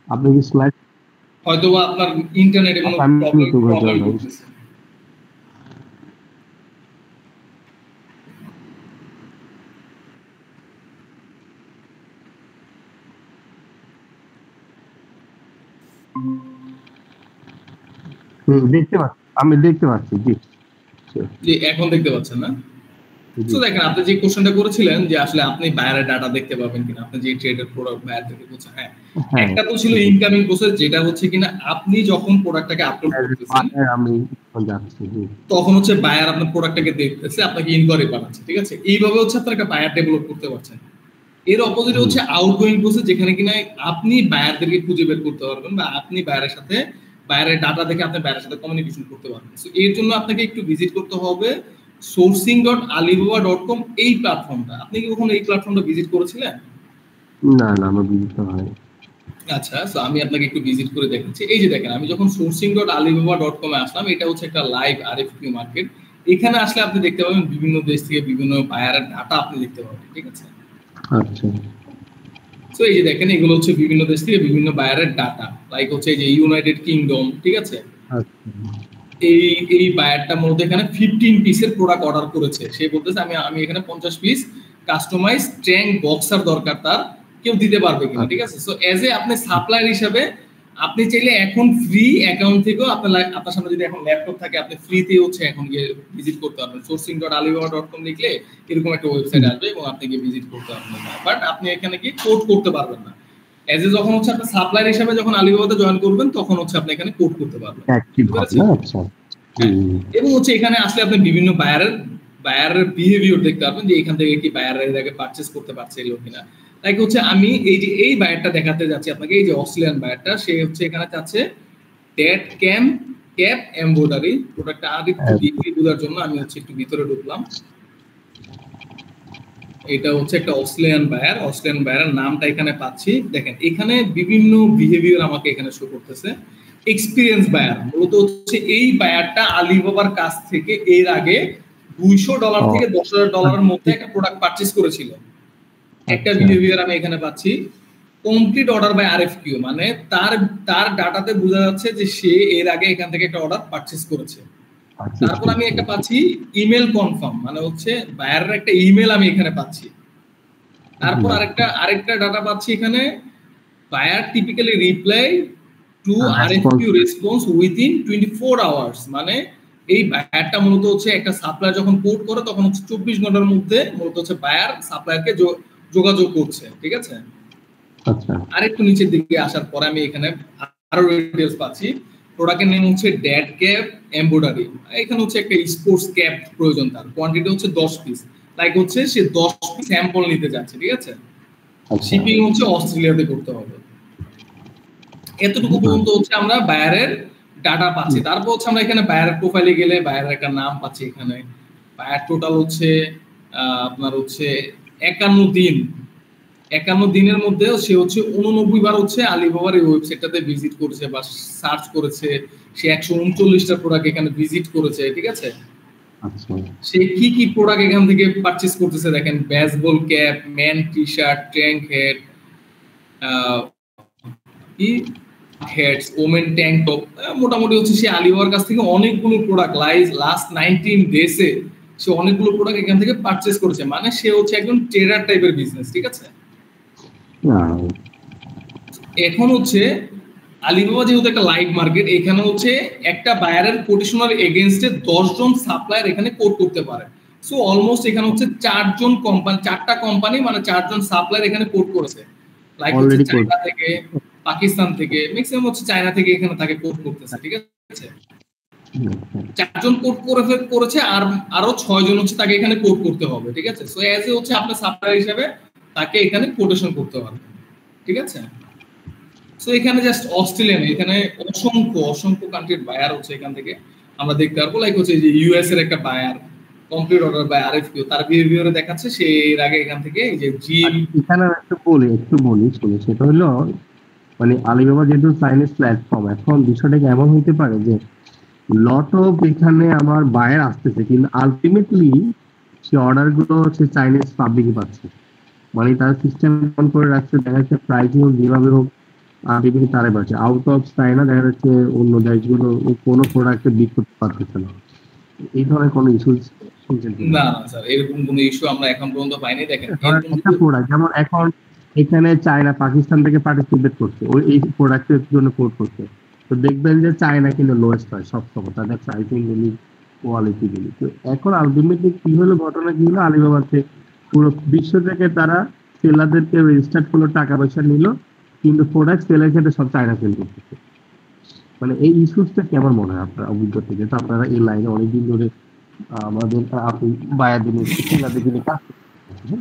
আপনি কি স্লাইড, হয়তো আপনার ইন্টারনেটে কোনো প্রবলেম করতেছে। দেখতে পাচ্ছি, আমি দেখতে পাচ্ছি। জি জি, এখন দেখতে পাচ্ছেন না? তো দেখেন, আপনি যে কোশ্চেনটা করেছিলেন যে আসলে আপনি বায়ারের ডাটা দেখতে পাবেন কিনা, আপনি যে ট্রেডের প্রোডাক্ট বায়ার থেকে বলছেন। হ্যাঁ, একটা তো ছিল ইনকামিং প্রসেস, যেটা হচ্ছে কিনা আপনি যখন প্রোডাক্টটাকে আপলোড করতেছেন আমি যাচ্ছি, তখন হচ্ছে বায়ার আপনার প্রোডাক্টটাকে দেখতেছে, আপনাকে ইনকোয়ারি পাঠাচ্ছে। ঠিক আছে, এইভাবে হচ্ছে আপনার একটা বায়ার ডেভেলপ করতে পারছেন। এর অপোজিটে হচ্ছে আউটগোয়িং প্রসেস, যেখানে কিনা আপনি বায়ারদেরকে খুঁজে বের করতে পারবেন বা আপনি বায়ারের সাথে বায়ারের ডাটা দেখে আপনি বায়ারের সাথে কমিউনিকেশন করতে পারবেন। সো এর জন্য আপনাকে একটু ভিজিট করতে হবে sourcing.alibaba.com এই প্ল্যাটফর্মটা। আপনি কি কখনো এই প্ল্যাটফর্মটা ভিজিট করেছিলেন? না না, আমার ভিজিট হয়নি। আচ্ছা, সো আমি আপনাকে একটু ভিজিট করে দেখাচ্ছি। এই যে দেখেন, আমি যখন sourcing.alibaba.com এ আসলাম, এটা হচ্ছে একটা লাইভ আরএফকিউ মার্কেট। এখানে আসলে আপনি দেখতে পাবেন বিভিন্ন দেশ থেকে বিভিন্ন বায়ারের ডাটা আপনি দেখতে পাবেন। ঠিক আছে, আচ্ছা। সো এই যে দেখেন, এগুলো হচ্ছে বিভিন্ন দেশ থেকে বিভিন্ন বায়ারের ডাটা, লাইক হচ্ছে এই যে ইউনাইটেড কিংডম। ঠিক আছে, এই বায়ারটা মূলত এখানে 15 পিসের প্রোডাক্ট অর্ডার করেছে। সে বলতেছে আমি এখানে 50 পিস কাস্টমাইজ ট্যাঙ্ক বক্সার দরকার, তার কেউ দিতে পারবে কিনা। ঠিক আছে, সো এজ এ আপনি সাপ্লায়ার হিসেবে আপনি চাইলে এখন ফ্রি অ্যাকাউন্ট থেকেও আপনার সামনে যদি এখন ল্যাপটপ থাকে আপনি ফ্রিতে হচ্ছে এখন গিয়ে ভিজিট করতে পারবেন। sourcing.alibaba.com লিখলে এরকম একটা ওয়েবসাইট আসবে এবং আপনি গিয়ে ভিজিট করতে পারবেন। বাট আপনি এখানে গিয়ে কোড করতে পারবেন না। এজ এ যখন হচ্ছে আপনি সাপ্লায়ার হিসেবে যখন আলিবাবাতে জয়েন করবেন তখন হচ্ছে আপনি এখানে কোড করতে পারবেন। আচ্ছা। এবং হচ্ছে এখানে আসলে আপনি বিভিন্ন বায়ারের বিহেভিয়ার দেখতে পারবেন যে এখান থেকে কি বায়াররা এর আগে পারচেজ করতে পারছে এলো কিনা। লাইক হচ্ছে আমি এই বায়ারটা দেখাতে যাচ্ছি আপনাকে, এই যে অস্ট্রেলিয়ান বায়ারটা, সে হচ্ছে এখানে চাচ্ছে ডেট ক্যাপ এমব্রয়ডারি প্রোডাক্টটা আর একটু ডিপলি বোঝার জন্য আমি হচ্ছে একটু ভিতরে ঢুকলাম। এটা হচ্ছে একটা অস্ট্রেলিয়ান বায়ারের নামটা এখানে পাচ্ছি। দেখেন এখানে বিভিন্ন বিহেভিয়ার আমাকে এখানে শো করতেছে। এক্সপিরিয়েন্স বায়ার, মূলত হচ্ছে এই বায়ারটা আলিবাবার কাছ থেকে এর আগে $200 থেকে $10,000 মধ্যে একটা প্রোডাক্ট পারচেজ করেছিল। একটা বিহেভিয়ার আমি এখানে পাচ্ছি কমপ্লিট অর্ডার বাই আরএফকিউ, মানে তার ডাটাতে বোঝা যাচ্ছে যে সে এর আগে এখান থেকে একটা অর্ডার পারচেজ করেছে। তারপর আমি একটা পাচ্ছি ইমেল কনফার্ম, মানে হচ্ছে বায়ারের একটা ইমেল আমি এখানে পাচ্ছি। তারপর আরেকটা ডাটা পাচ্ছি এখানে buyer typically reply to RFQ response within 24 hours, মানে এই বায়ারটা মূলত হচ্ছে একটা সাপ্লায়ার যখন কোড করে তখন হচ্ছে 24 ঘন্টার মধ্যে মূলত হচ্ছে বায়ার সাপ্লায়ারকে যোগাযোগ করছে। ঠিক আছে, আচ্ছা। আরেকটু নিচের দিকে আসার পরে আমি এখানে আরো ডিটেইলস পাচ্ছি। প্রোডাক্টের নেম হচ্ছে ড্যাড ক্যাপ এমব্রয়ডারি। এখানে হচ্ছে একটা স্পোর্টস ক্যাপ প্রয়োজন, তার কোয়ান্টিটি হচ্ছে 10 পিস। লাইক হচ্ছে সে 10 পিস স্যাম্পল নিতে যাচ্ছে। ঠিক আছে, শিপিং হচ্ছে অস্ট্রেলিয়াতে করতে হবে। এতটুকু পর্যন্ত হচ্ছে আমরা বায়ারের ডাটা পাচ্ছি। তারপর হচ্ছে আমরা এখানে বায়ারের প্রোফাইলে গেলে বায়ারের একটা নাম পাচ্ছি। এখানে বায়ার টোটাল হচ্ছে আপনার হচ্ছে 51 দিনের মধ্যে সে হচ্ছে 89 বার হচ্ছে আলিবাবার এই ওয়েবসাইটটাতে ভিজিট করেছে বা সার্চ করেছে। সে 139টা প্রোডাক্ট এখানে ভিজিট করেছে। ঠিক আছে, সে কি প্রোডাক্ট এখান থেকে পারচেজ করতেছে দেখেন, baseball cap, man T shirt, tank head, heads, women tank top. মোটামুটি হচ্ছে সে আলিবাবার কাছ থেকে অনেকগুলো প্রোডাক্ট লাস্ট 19 ডেজে সে অনেকগুলো প্রোডাক্ট এখান থেকে পারচেজ করেছে। মানে সে হচ্ছে একদম ট্রেডার টাইপের বিজনেস। ঠিক আছে, এখন হচ্ছে আলিবাবা যেহেতু একটা লাইভ মার্কেট, এখানে হচ্ছে একটা বায়ারের কোটেশনাল এগেইনস্টে 10 জন সাপ্লায়ার এখানে কোড করতে পারে। সো অলমোস্ট এখানে হচ্ছে 4টা কোম্পানি মানে 4 জন সাপ্লায়ার এখানে কোড করেছে। লাইক হচ্ছে চায়না থেকে, পাকিস্তান থেকে, ম্যাক্সিমাম হচ্ছে চায়না থেকে এখানে তাকে কোড করতেছে। ঠিক আছে, 4 জন কোড করেছে আর আরো 6 জন হচ্ছে তাকে এখানে কোড করতে হবে। ঠিক আছে, সো এজ এ হচ্ছে আপনার সাপ্লায়ার হিসেবে তাকে এখানে কোটেশন করতে হবে। ঠিক আছে, সো এখানে জাস্ট অস্ট্রেলিয়ান, এখানে অসংখ্য কান্ট্রির বায়ার হচ্ছে এখান থেকে আমরা দেখতে পারবো। লাইক হচ্ছে যে ইউএস এর একটা buyer complete order by RFQ, তার বিহেভিয়ারে দেখাচ্ছে সে এর আগে এখান থেকে এই যে জিএম। এখানে একটু বলি সেটা হলো মানে আলিবাবা যেহেতু চাইনিজ প্ল্যাটফর্ম, এখন বিষয়টা এমন হইতে পারে যে লট অফ এখানে আমার বায়ার আসতেছে কিন্তু আলটিমেটলি সে অর্ডার গুলো হচ্ছে চাইনিজ পাবলিকই পাচ্ছে। মানে তার সিস্টেম অন করে রাখছে, দেখা যাচ্ছে প্রাইসিং হোক যেভাবে হোক বিভিন্ন তারে পাচ্ছে। আউট অফ চাইনা দেখা যাচ্ছে অন্য দেশগুলো কোনো প্রোডাক্টে বিট করতে পারতেছে না। এই ধরনের কোনো ইস্যু শুনছেন না স্যার, এরকম কোনো ইস্যু আমরা এখন পর্যন্ত পাইনি। দেখেন একটা প্রোডাক্ট যেমন এখন এখানে চায়না পাকিস্তান থেকে পার্টিসিপেট করছে ওই এই প্রোডাক্টের জন্য কোড করছে, তো দেখবেন যে চায়না কিন্তু লোয়েস্ট হয় সবসময় তাদের প্রাইসিং গুলি, কোয়ালিটি গুলি। তো এখন আলটিমেটলি কি হলো, ঘটনা কি হলো, আলিবাবাতে পুরো বিশ্ব থেকে তারা সেলারদেরকে রেজিস্টার্ড করলো, টাকা পয়সা নিল, কিন্তু প্রোডাক্ট সেলের ক্ষেত্রে সব চায়না সেল করতেছে। মানে এই ইস্যুসটা কেমন মনে হয় আপনার অভিজ্ঞতা থেকে? তো আপনারা এই লাইনে অনেকদিন ধরে আমাদের আপনি বায়ারদের নিয়ে সেলারদের নিয়ে কাজ করছেন।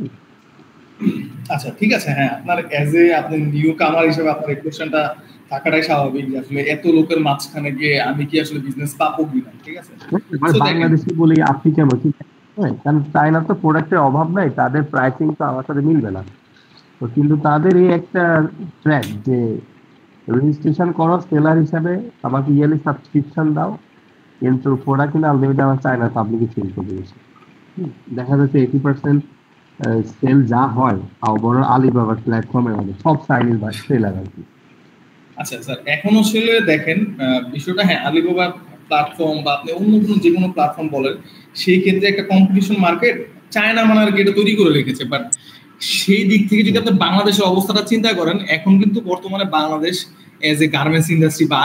আচ্ছা ঠিক আছে, হ্যাঁ, আপনার এজ এ আপনি নিউ কামার হিসেবে আপনার এই কোশ্চেনটা থাকাটাই স্বাভাবিক যে আসলে এত লোকের মাঝখানে গিয়ে আমি কি আসলে বিজনেস পাবো কিনা। ঠিক আছে, বাংলাদেশি বলি আপনি কেমন, ঠিক আছে, কারণ চায়না তো প্রোডাক্টের অভাব নাই, তাদের প্রাইসিং তো আমার সাথে মিলবে না। তো কিন্তু তাদের এই একটা ট্র্যাক যে রেজিস্ট্রেশন করো সেলার হিসাবে, আমাকে ইয়ারলি সাবস্ক্রিপশন দাও, কিন্তু প্রোডাক্ট কিনা আলটিমেটলি আমার চায়না পাবলিকে সেল করতে গেছে। দেখা যাচ্ছে 80% সেল যা হয় বড় আলিবাবার প্ল্যাটফর্মে মানে সব চাইনিজ বা সেলার আর কি। আচ্ছা স্যার, এখন আসলে দেখেন বিষয়টা, হ্যাঁ আলিবাবার প্ল্যাটফর্ম বা আপনি অন্য কোনো যে কোনো প্ল্যাটফর্ম বলেন, সেই ক্ষেত্রে একটা কম্পিটিশন মার্কেট চায়না মানে আর কি এটা তৈরি করে রেখেছে। বাট সেই দিক থেকে যদি আপনি বাংলাদেশের অবস্থাটা চিন্তা করেন, এখন কিন্তু বর্তমানে Bangladesh as a garments industry বা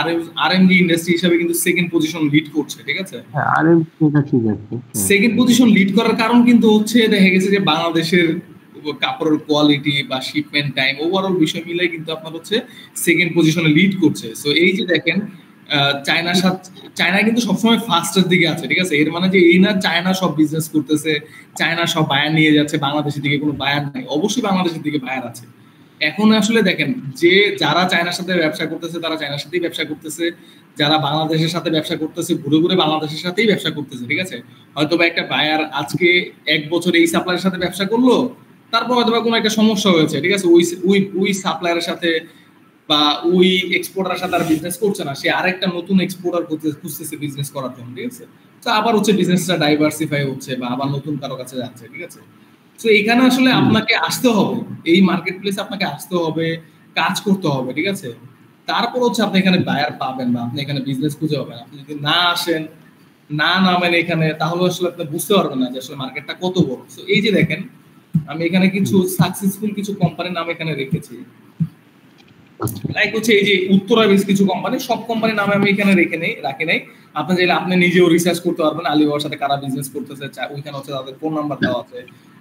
আরএমডি ইন্ডাস্ট্রি হিসেবে কিন্তু সেকেন্ড পজিশন লিড করছে। ঠিক আছে, আরএমডি ঠিক আছে, সেকেন্ড পজিশন লিড করার কারণ কিন্তু হচ্ছে দেখা গেছে যে বাংলাদেশের কাপড়ের কোয়ালিটি বা শিপমেন্ট টাইম ওভারঅল বিষয় মিলে কিন্তু আপনার হচ্ছে সেকেন্ড পজিশনে লিড করছে। সো এই যে দেখেন চায়না কিন্তু সবসময় ফার্স্টের দিকে আছে, ঠিক আছে? এর মানে যে এই না চায়না সব বিজনেস করতেছে, চায়না সব বায়ার নিয়ে যাচ্ছে, বাংলাদেশের দিকে কোনো বায়ার নাই। অবশ্যই বাংলাদেশের দিকে বায়ার আছে। এখন আসলে দেখেন যে যারা চায়নার সাথে ব্যবসা করতেছে তারা চায়নার সাথেই ব্যবসা করতেছে, যারা বাংলাদেশের সাথে ব্যবসা করতেছে ঘুরে ঘুরে বাংলাদেশের সাথেই ব্যবসা করতেছে, ঠিক আছে? হয়তো বা একটা বায়ার আজকে 1 বছর এই সাপ্লাইয়ের সাথে ব্যবসা করলো, তারপর হয়তো বা কোনো একটা সমস্যা হয়েছে, ঠিক আছে? ওই সাপ্লায়ারের সাথে বা ওই এক্সপোর্টারের সাথে আর বিজনেস করছে না, সে আরেকটা নতুন এক্সপোর্টার খুঁজতেছে বিজনেস করার জন্য, ঠিক আছে? তো আবার হচ্ছে বিজনেসটা ডাইভার্সিফাই হচ্ছে বা আবার নতুন কারো কাছে যাচ্ছে, ঠিক আছে? তো এখানে আসলে আপনাকে আসতে হবে, এই মার্কেট প্লেসে আপনাকে আসতে হবে, কাজ করতে হবে, ঠিক আছে? তারপর হচ্ছে আপনি এখানে বায়ার পাবেন বা আপনি এখানে বিজনেস খুঁজে পাবেন। আপনি যদি না আসেন, না নামেন এখানে, তাহলে আসলে আপনি বুঝতে পারবেন না যে আসলে মার্কেটটা কত বড়। তো এই যে দেখেন আমি এখানে কিছু সাকসেসফুল কিছু কোম্পানির নাম এখানে রেখেছি, লাইক হচ্ছে এই যে উত্তরা বেশ কিছু কোম্পানি, সব কোম্পানির নামে আমি এখানে রাখি নাই। আপনি চাইলে আপনি নিজেও রিসার্চ করতে পারবেন আলিবাবার সাথে কারা বিজনেস করতেছে, ওইখানে হচ্ছে তাদের ফোন নাম্বার দেওয়া আছে,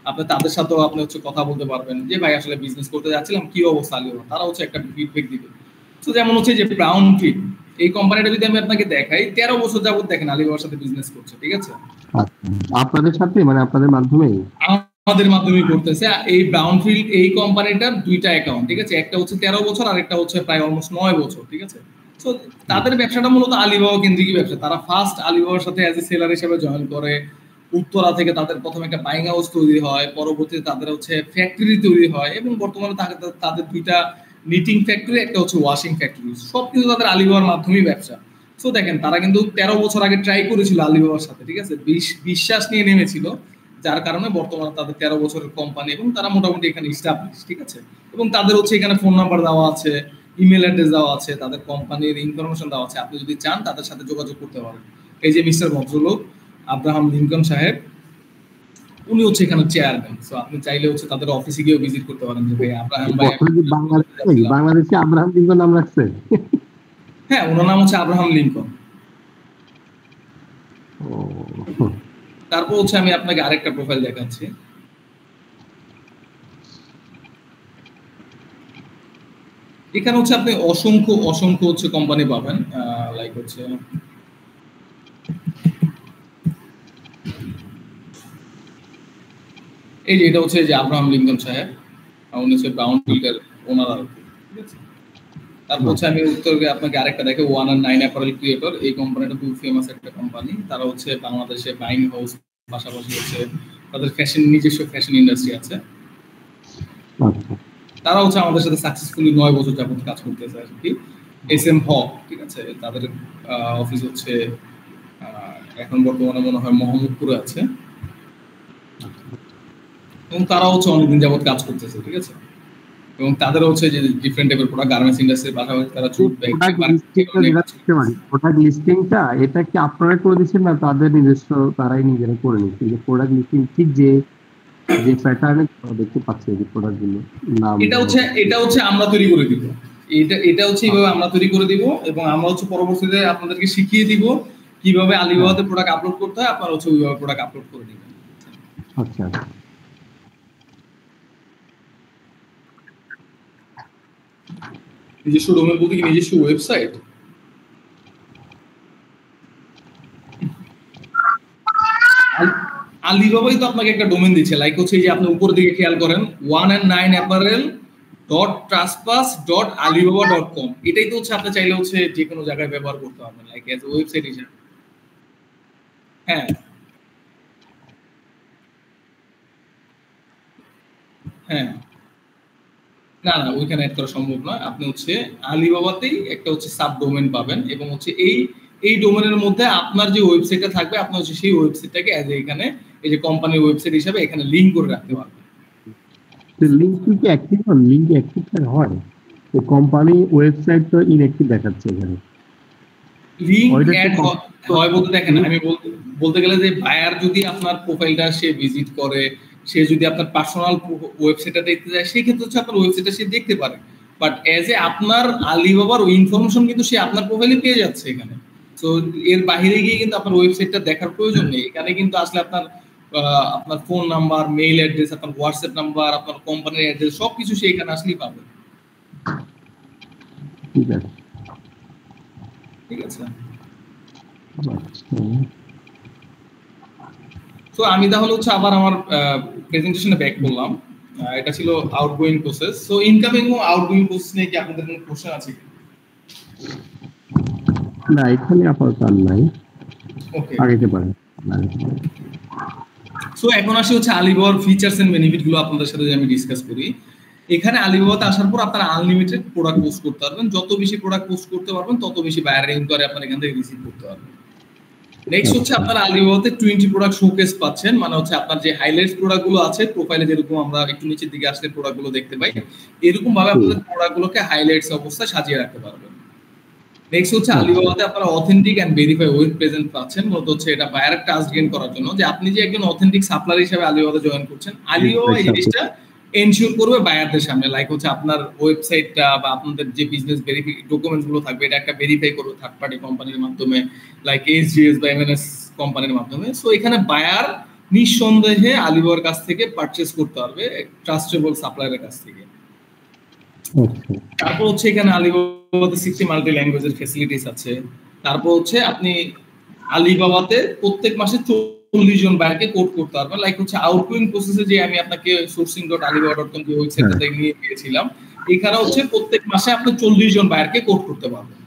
আপনি তাদের সাথেও আপনি হচ্ছে কথা বলতে পারবেন যে ভাই আসলে বিজনেস করতে যাচ্ছিলাম, কি অবস্থা আলিবাবা, তারা হচ্ছে একটা ফিডব্যাক দিবে। তো যেমন হচ্ছে যে ব্রাউন ফিড, এই কোম্পানিটা যদি আমি আপনাকে দেখাই 13 বছর যাবত দেখেন আলিবাবার সাথে বিজনেস করছে, ঠিক আছে? আপনাদের সাথে মানে আপনাদের মাধ্যমেই আমাদের মাধ্যমে করতেছে। এই ব্রাউনফিল্ড এই কোম্পানিটার দুইটা অ্যাকাউন্ট, ঠিক আছে? একটা হচ্ছে 13 বছর আর একটা হচ্ছে প্রায় অলমোস্ট 9 বছর, ঠিক আছে? তো তাদের ব্যবসাটা মূলত আলিবাবা কেন্দ্রিক ব্যবসা। তারা ফার্স্ট আলিবাবার সাথে অ্যাজ এ সেলার হিসেবে জয়েন করে। উত্তরা থেকে তাদের প্রথমে একটা বাইং হাউস তৈরি হয়, পরবর্তীতে তাদের হচ্ছে ফ্যাক্টরি তৈরি হয় এবং বর্তমানে তাদের দুইটা নিটিং ফ্যাক্টরি, একটা হচ্ছে ওয়াশিং ফ্যাক্টরি, সবকিছু তাদের আলিবাবার মাধ্যমেই ব্যবসা। তো দেখেন তারা কিন্তু 13 বছর আগে ট্রাই করেছিল আলিবাবার সাথে, ঠিক আছে? বিশ্বাস নিয়ে নেমেছিল, যার কারণে বর্তমানে তাদের 13 বছরের কোম্পানি এবং তারা মোটামুটি এখানে এস্টাবলিশ, ঠিক আছে? এবং তাদের হচ্ছে এখানে ফোন নাম্বার দেওয়া আছে, ইমেল অ্যাড্রেস দেওয়া আছে, তাদের কোম্পানির ইনফরমেশন দেওয়া আছে, আপনি যদি চান তাদের সাথে যোগাযোগ করতে পারেন। এই যে মিস্টার ভদ্রলোক আব্রাহাম লিঙ্কন সাহেব, উনি হচ্ছে এখানে চেয়ারম্যান। সো আপনি চাইলে হচ্ছে তাদের অফিসে গিয়েও ভিজিট করতে পারেন যে ভাই আব্রাহাম ভাই বাংলাদেশে আব্রাহাম লিঙ্কন নাম রাখছে। হ্যাঁ, ওনার নাম হচ্ছে আব্রাহাম লিঙ্কন। তারপর হচ্ছে আমি আপনাকে আরেকটা প্রোফাইল দেখাচ্ছি। এখানে হচ্ছে আপনি অসংখ্য অসংখ্য হচ্ছে কোম্পানি পাবেন, লাইক হচ্ছে এই যে এটা হচ্ছে যে আব্রাহাম লিঙ্কন সাহেব, উনি হচ্ছে ব্রাউনফিল্ডের ওনার আর কি, ঠিক আছে? তারপর হচ্ছে আমি উত্তরকে আপনাকে আরেকটা দেখে 1&9 অ্যাপারেল ক্রিয়েটর, এই কোম্পানিটা খুব ফেমাস একটা কোম্পানি। তারা হচ্ছে বাংলাদেশে বাইং হাউস, পাশাপাশি হচ্ছে তাদের নিজস্ব ফ্যাশন ইন্ডাস্ট্রি আছে। তারা হচ্ছে আমাদের সাথে সাকসেসফুলি 9 বছর যাবত কাজ করতেছে আর কি। SM হক, ঠিক আছে? তাদের অফিস হচ্ছে এখন বর্তমানে মনে হয় মোহাম্মদপুরে আছে এবং তারা হচ্ছে অনেকদিন যাবত কাজ করতেছে, ঠিক আছে? এবং তাদের হচ্ছে যে ডিফারেন্ট টাইপের প্রোডাক্ট, গার্মেন্টস ইন্ডাস্ট্রির পাশাপাশি তারা জুট ব্যাগ, প্রোডাক্ট লিস্টিংটা এটা কি আপনারা করে দিচ্ছেন না তাদের নিজস্ব তারাই নিজেরা করে নিচ্ছে? যে প্রোডাক্ট লিস্টিং ঠিক যে প্যাটার্নে দেখতে পাচ্ছি এই প্রোডাক্টগুলো নাম, এটা হচ্ছে আমরা তৈরি করে দিব। এটা হচ্ছে এইভাবে আমরা তৈরি করে দিব এবং আমরা হচ্ছে পরবর্তীতে আপনাদেরকে শিখিয়ে দিব কিভাবে আলিবাবাতে প্রোডাক্ট আপলোড করতে হয়, আপনারা হচ্ছে ওইভাবে প্রোডাক্ট আপলোড করে দিবেন। আচ্ছা, নিজস্ব ডোমেন বলতে কি নিজস্ব ওয়েবসাইট? আলিবাবাই তো আপনাকে একটা ডোমেন দিচ্ছে, লাইক হচ্ছে এই যে আপনি উপর দিকে খেয়াল করেন 1&9apparel.trustpass.alibaba.com, এটাই তো হচ্ছে আপনি চাইলে হচ্ছে যে কোনো জায়গায় ব্যবহার করতে পারবেন লাইক এজ ওয়েবসাইট হিসেবে। হ্যাঁ হ্যাঁ, না না, ওইখানে অ্যাড করা সম্ভব নয়। আপনি হচ্ছে আলিবাবাতেই একটা হচ্ছে সাব ডোমেন পাবেন এবং হচ্ছে এই ডোমেনের মধ্যে আপনার যে ওয়েবসাইটটা থাকবে আপনি হচ্ছে সেই ওয়েবসাইটটাকে এজ এখানে এই যে কোম্পানির ওয়েবসাইট হিসেবে এখানে লিংক করে রাখতে পারবেন। লিংক কি অ্যাক্টিভ হয়? লিংক অ্যাক্টিভ হয়, তো কোম্পানি ওয়েবসাইট তো ইনঅ্যাক্টিভ দেখাচ্ছে এখানে। লিংক অ্যাড হয় বলতে দেখেন, আমি বলতে গেলে যে বায়ার যদি আপনার প্রোফাইলটা সে ভিজিট করে, সে যদি আপনার পার্সোনাল ওয়েবসাইটটা দেখতে যায়, সেই ক্ষেত্রে হচ্ছে আপনার ওয়েবসাইটটা সে দেখতে পারে, বাট এজ এ আপনার আলিবাবার ওই ইনফরমেশন কিন্তু সে আপনার প্রোফাইলে পেয়ে যাচ্ছে এখানে। তো এর বাইরে গিয়ে কিন্তু আপনার ওয়েবসাইটটা দেখার প্রয়োজন নেই। এখানে কিন্তু আসলে আপনার আপনার ফোন নাম্বার, মেইল অ্যাড্রেস, আপনার হোয়াটসঅ্যাপ নাম্বার, আপনার কোম্পানির অ্যাড্রেস সবকিছু সে এখানে আসলেই পাবে। ঠিক আছে, ঠিক আছে। তো আমি তাহলে হচ্ছে আবার আমার প্রেজেন্টেশনে ব্যাক করলাম। এটা ছিল আউটগোয়িং প্রসেস। সো ইনকামিং ও আউটগোয়িং প্রসেস নিয়ে কি আপনাদের কোনো কোশ্চেন আছে কি? না, এখানে আপাতত আর নাই। ওকে, আগাইতে পারেন। সো এখন আসি হচ্ছে আলিবাবার ফিচারস এন্ড বেনিফিট গুলো আপনাদের সাথে আমি ডিসকাস করি। এখানে আলিবাবাতে আসার পর আপনারা আনলিমিটেড প্রোডাক্ট পোস্ট করতে পারবেন। যত বেশি প্রোডাক্ট পোস্ট করতে পারবেন তত বেশি বায়ার ইনকোয়ারি আপনারা এখান থেকে রিসিভ করতে পারবেন। নেক্সট হচ্ছে আপনারা আলিবাবাতে 20 প্রোডাক্ট শোকেস পাচ্ছেন, মানে হচ্ছে আপনার যে হাইলাইটস প্রোডাক্ট গুলো আছে প্রোফাইলে যেরকম আমরা একটু নিচের দিকে আসলে প্রোডাক্ট গুলো দেখতে পাই, এরকম ভাবে আপনাদের প্রোডাক্ট গুলোকে হাইলাইটস অবস্থায় সাজিয়ে রাখতে পারবেন। নেক্সট হচ্ছে আলিবাবাতে আপনারা authentic and verify web present পাচ্ছেন। মূলত হচ্ছে এটা বায়ার ট্রাস্ট গেইন করার জন্য যে আপনি যে একজন অথেন্টিক সাপ্লায়ার হিসেবে আলিবাবাতে জয়েন করছেন, আলিবাবা এই জিনিসটা এনশিওর করবে বায়ারদের সামনে, লাইক হচ্ছে আপনার ওয়েবসাইটটা বা আপনাদের যে বিজনেস ভেরিফাই ডকুমেন্টস গুলো থাকবে এটা একটা ভেরিফাই করবে থার্ড পার্টি কোম্পানির মাধ্যমে, লাইক এসজিএস বা এমএনএস কোম্পানির মাধ্যমে। সো এখানে বায়ার নিঃসন্দেহে আলিবাবার কাছ থেকে পারচেজ করতে পারবে ট্রাস্টেবল সাপ্লায়ারের কাছ থেকে। তারপর হচ্ছে এখানে আলিবাবাতে 60 মাল্টি ল্যাঙ্গুয়েজের ফ্যাসিলিটিস আছে। তারপর হচ্ছে আপনি আলিবাবাতে প্রত্যেক মাসে 40 জন বায়ারকে কোড করতে পারবেন, লাইক হচ্ছে আউটগোয়িং প্রসেসে যে আমি আপনাকে sourcing.alibaba.com যে ওয়েবসাইটটা নিয়ে গিয়েছিলাম, এখানে হচ্ছে প্রত্যেক মাসে আপনি 40 জন বায়ারকে কোড করতে পারবেন।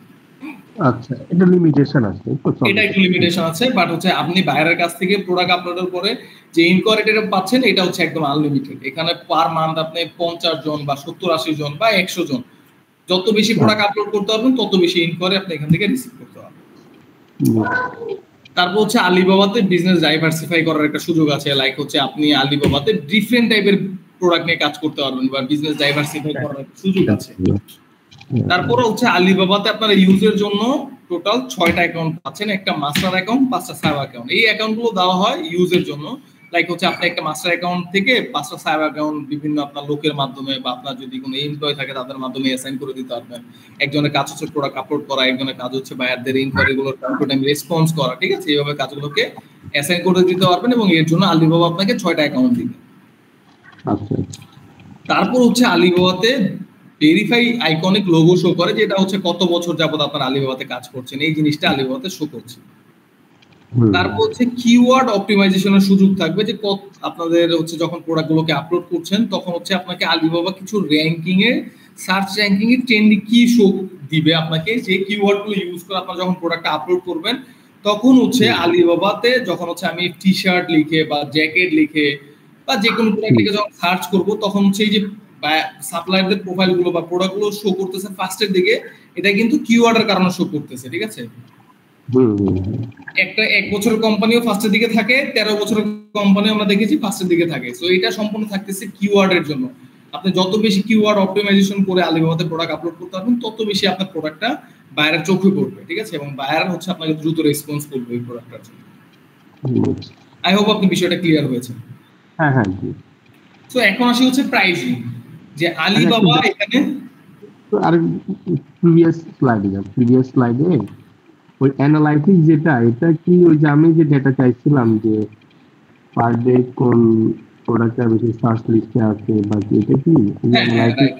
আচ্ছা, এটা লিমিটেশন আছে, এটা একটু লিমিটেশন আছে, বাট হচ্ছে আপনি বায়ারের কাছ থেকে প্রোডাক্ট আপলোডের পরে যে ইনকোয়ারিটা পাচ্ছেন এটা হচ্ছে একদম আনলিমিটেড। এখানে পার মান্থ আপনি 50 জন বা 70-80 জন বা 100 জন যত বেশি প্রোডাক্ট আপলোড করতে পারবেন তত বেশি ইনকোয়ারি আপনি এখান থেকে রিসিভ করতে পারবেন। তারপর হচ্ছে আলিবাবাতে বিজনেস ডাইভার্সিফাই করার একটা সুযোগ আছে, লাইক হচ্ছে আপনি আলিবাবাতে ডিফারেন্ট টাইপের প্রোডাক্ট নিয়ে কাজ করতে পারবেন বা বিজনেস ডাইভার্সিফাই করার সুযোগ আছে। তারপর হচ্ছে আলিবাবাতে আপনারা ইউজের জন্য টোটাল 6টা অ্যাকাউন্ট পাচ্ছেন, একটা মাস্টার অ্যাকাউন্ট, 5টা সাব অ্যাকাউন্ট। এই অ্যাকাউন্টগুলো দেওয়া হয় ইউজের জন্য, লাইক হচ্ছে আপনি একটা মাস্টার অ্যাকাউন্ট থেকে 5টা সাব অ্যাকাউন্ট বিভিন্ন আপনার লোকের মাধ্যমে বা আপনার যদি কোনো এমপ্লয়ি থাকে তাদের মাধ্যমে অ্যাসাইন করে দিতে পারবেন। একজনের কাজ হচ্ছে প্রোডাক্ট আপলোড করা, একজনের কাজ হচ্ছে বায়ারদের ইনকোয়ারিগুলো টাইম টু টাইম রেসপন্স করা, ঠিক আছে? এইভাবে কাজগুলোকে অ্যাসাইন করে দিতে পারবেন এবং এর জন্য আলিবাবা আপনাকে 6টা অ্যাকাউন্ট দিবে। তারপর হচ্ছে আলিবাবাতে ভেরিফাই আইকনিক লোগো শো করে, যেটা হচ্ছে কত বছর যাবত আপনার আলিবাবাতে কাজ করছেন এই জিনিসটা আলিবাবাতে শো করছে। তারপর হচ্ছে কিওয়ার্ড অপটিমাইজেশনের সুযোগ থাকবে, যে আপনাদের হচ্ছে যখন প্রোডাক্টগুলোকে আপলোড করছেন তখন হচ্ছে আপনাকে আলিবাবা কিছু র্যাঙ্কিং এ সার্চ র্যাঙ্কিং এ ট্রেন্ডি কি শো দিবে আপনাকে, যে কিওয়ার্ডগুলো ইউজ করে আপনারা যখন প্রোডাক্টটা আপলোড করবেন তখন হচ্ছে আলিবাবাতে যখন হচ্ছে আমি টি শার্ট লিখে বা জ্যাকেট লিখে বা যে কোনো প্রোডাক্ট লিখে যখন সার্চ করব তখন হচ্ছে এই যে সাপ্লায়ারদের প্রোফাইল গুলো বা প্রোডাক্ট গুলো শো করতেছে ফার্স্টের দিকে, এটা কিন্তু কিওয়ার্ডের কারণে শো করতেছে, ঠিক আছে? একটা 1 বছরের কোম্পানিও ফার্স্টের দিকে থাকে, 13 বছরের কোম্পানি আমরা দেখেছি ফার্স্টের দিকে থাকে। সো এটা সম্পূর্ণ থাকতেছে কিওয়ার্ডের জন্য। আপনি যত বেশি কিওয়ার্ড অপটিমাইজেশন করে আলিবাবাতে প্রোডাক্ট আপলোড করতে পারবেন তত বেশি আপনার প্রোডাক্টটা বায়ারের চোখে পড়বে, ঠিক আছে? এবং বায়ার হচ্ছে আপনাকে দ্রুত রেসপন্স করবে এই প্রোডাক্টটার জন্য। আই হোপ আপনি বিষয়টা ক্লিয়ার হয়েছে। হ্যাঁ হ্যাঁ। সো এখন আসি হচ্ছে প্রাইসিং, যে আলিবাবা এখানে আর প্রিভিয়াস স্লাইডে ওই অ্যানালাইটিক্স যেটা, এটা কি ওই যে আমি যে ডেটা চাইছিলাম যে পার ডে কোন প্রোডাক্টটা বেশি সার্চ লিস্টে আছে বা এটা কি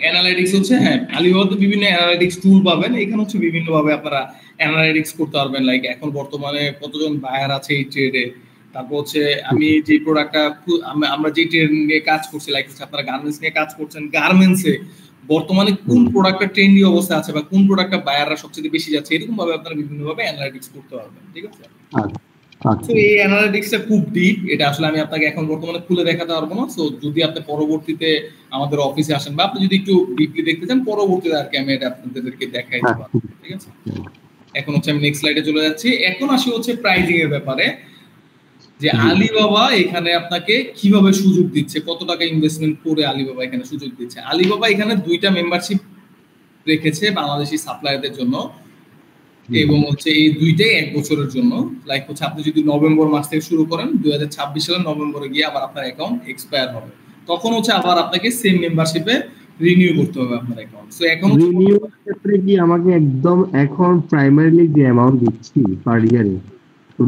অ্যানালাইটিক্স হচ্ছে? হ্যাঁ, আলিবাবাতে বিভিন্ন অ্যানালাইটিক্স টুল পাবেন, এখানে হচ্ছে বিভিন্ন ভাবে আপনারা অ্যানালাইটিক্স করতে পারবেন, লাইক এখন বর্তমানে কতজন বায়ার আছে এই ট্রেডে, তারপর হচ্ছে আমি যে প্রোডাক্টটা আমরা যে ট্রেড নিয়ে কাজ করছি, লাইক হচ্ছে আপনারা গার্মেন্টস নিয়ে কাজ করছেন, গার্মেন্টসে বর্তমানে কোন প্রোডাক্টটা ট্রেন্ডি অবস্থা আছে বা কোন প্রোডাক্টটা বায়াররা সবচেয়ে বেশি যাচ্ছে, এরকম ভাবে আপনারা বিভিন্ন ভাবে অ্যানালাইটিক্স করতে পারবেন, ঠিক আছে? তো এই অ্যানালিটিক্সটা খুব ডিপ, এটা আসলে আমি আপনাকে এখন বর্তমানে খুলে দেখাতে পারবো না। সো যদি আপনি পরবর্তীতে আমাদের অফিসে আসেন বা আপনি যদি একটু ডিপলি দেখতে চান পরবর্তীতে আর কি আমি এটা আপনাদেরকে দেখাই দেব, ঠিক আছে? এখন হচ্ছে আমি নেক্সট স্লাইডে চলে যাচ্ছি। এখন আসি হচ্ছে প্রাইসিং এর ব্যাপারে, যে আলিবাবা এখানে আপনাকে কিভাবে সুযোগ দিচ্ছে, কত টাকা ইনভেস্টমেন্ট করে আলিবাবা এখানে সুযোগ দিচ্ছে। আলিবাবা এখানে 2টা মেম্বারশিপ রেখেছে বাংলাদেশি সাপ্লায়ারদের জন্য এবং হচ্ছে এই 2টাই 1 বছরের জন্য। লাইক হচ্ছে আপনি যদি নভেম্বর মাস থেকে শুরু করেন 2026 সালের নভেম্বরে গিয়ে আবার আপনার অ্যাকাউন্ট এক্সপায়ার হবে, তখন হচ্ছে আবার আপনাকে সেম মেম্বারশিপে রিনিউ করতে হবে আপনার অ্যাকাউন্ট। সো এখন রিনিউ ক্ষেত্রে কি আমাকে একদম এখন প্রাইমারিলি যে অ্যামাউন্ট দিচ্ছি পার ইয়ারে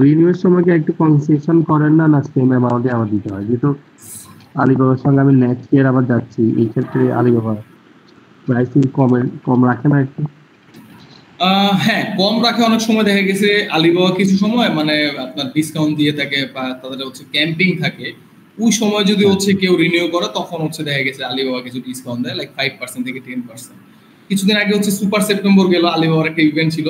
রিনিউয়ের সময় কি একটু কনসেশন করেন না, না সেম অ্যামাউন্টে আমার দিতে হয়? যেহেতু আলিবাবার সঙ্গে আমি নেক্সট ইয়ার আবার যাচ্ছি, এই ক্ষেত্রে আলিবাবা প্রাইসিং কম রাখে না একটু? হ্যাঁ, কম রাখে। অনেক সময় দেখা গেছে আলিবাবা কিছু সময় মানে আপনার ডিসকাউন্ট দিয়ে থাকে বা তাদের হচ্ছে ক্যাম্পিং থাকে, ওই সময় যদি হ্যাঁ, হচ্ছে কেউ রিনিউ করে তখন হচ্ছে দেখা গেছে আলিবাবা কিছু ডিসকাউন্ট দেয়, লাইক 5% থেকে 10%। কিছুদিন আগে হচ্ছে সুপার সেপ্টেম্বর গেল, আলিবাবার একটা ইভেন্ট ছিল,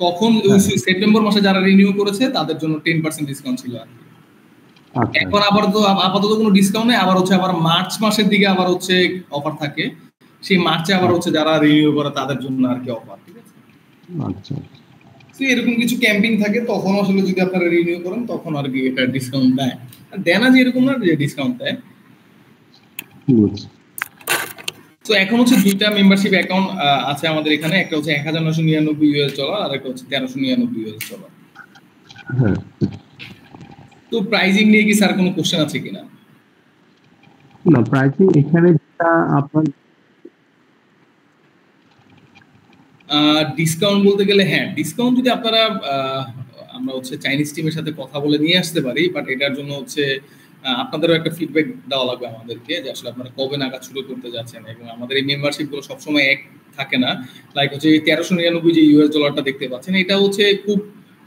তখন ওই হ্যাঁ। সেপ্টেম্বর মাসে যারা রিনিউ করেছে তাদের জন্য 10% ডিসকাউন্ট ছিল আর কি। আচ্ছা, এখন আপাতত কোনো ডিসকাউন্ট নেই, আবার হচ্ছে আবার মার্চ মাসের দিকে আবার হচ্ছে অফার থাকে, সেই মার্চে আবার হচ্ছে আচ্ছা, যারা রিনিউ করে তাদের জন্য আর কি অফার, ঠিক আছে। আচ্ছা। তো এরকম কিছু ক্যাম্পিং থাকে, তখন আসলে যদি আপনারা রিনিউ করেন তখন আর কি এটা ডিসকাউন্ট দেয়। আর দেয় না যে এরকম না যে ডিসকাউন্ট দেয়। বুঝছি। তো এখন হচ্ছে দুইটা মেম্বারশিপ অ্যাকাউন্ট আছে আমাদের এখানে, একটা হচ্ছে $1999 আর একটা হচ্ছে $1399। হ্যাঁ। তো প্রাইজিং নিয়ে কি স্যার কোনো কোশ্চেন আছে কিনা? না, প্রাইসিং এখানে যেটা আপনার ডিসকাউন্ট বলতে গেলে হ্যাঁ, ডিসকাউন্ট যদি আপনারা আমরা হচ্ছে চাইনিজ টিমের সাথে কথা বলে নিয়ে আসতে পারি, বাট এটার জন্য হচ্ছে আপনাদেরও একটা ফিডব্যাক দেওয়া লাগবে আমাদেরকে যে আসলে আপনারা কবে নাগাদ শুরু করতে যাচ্ছেন, এবং আমাদের এই মেম্বারশিপ গুলো সবসময় এক থাকে না। লাইক হচ্ছে এই $1399 যে $, দেখতে পাচ্ছেন, এটা হচ্ছে খুব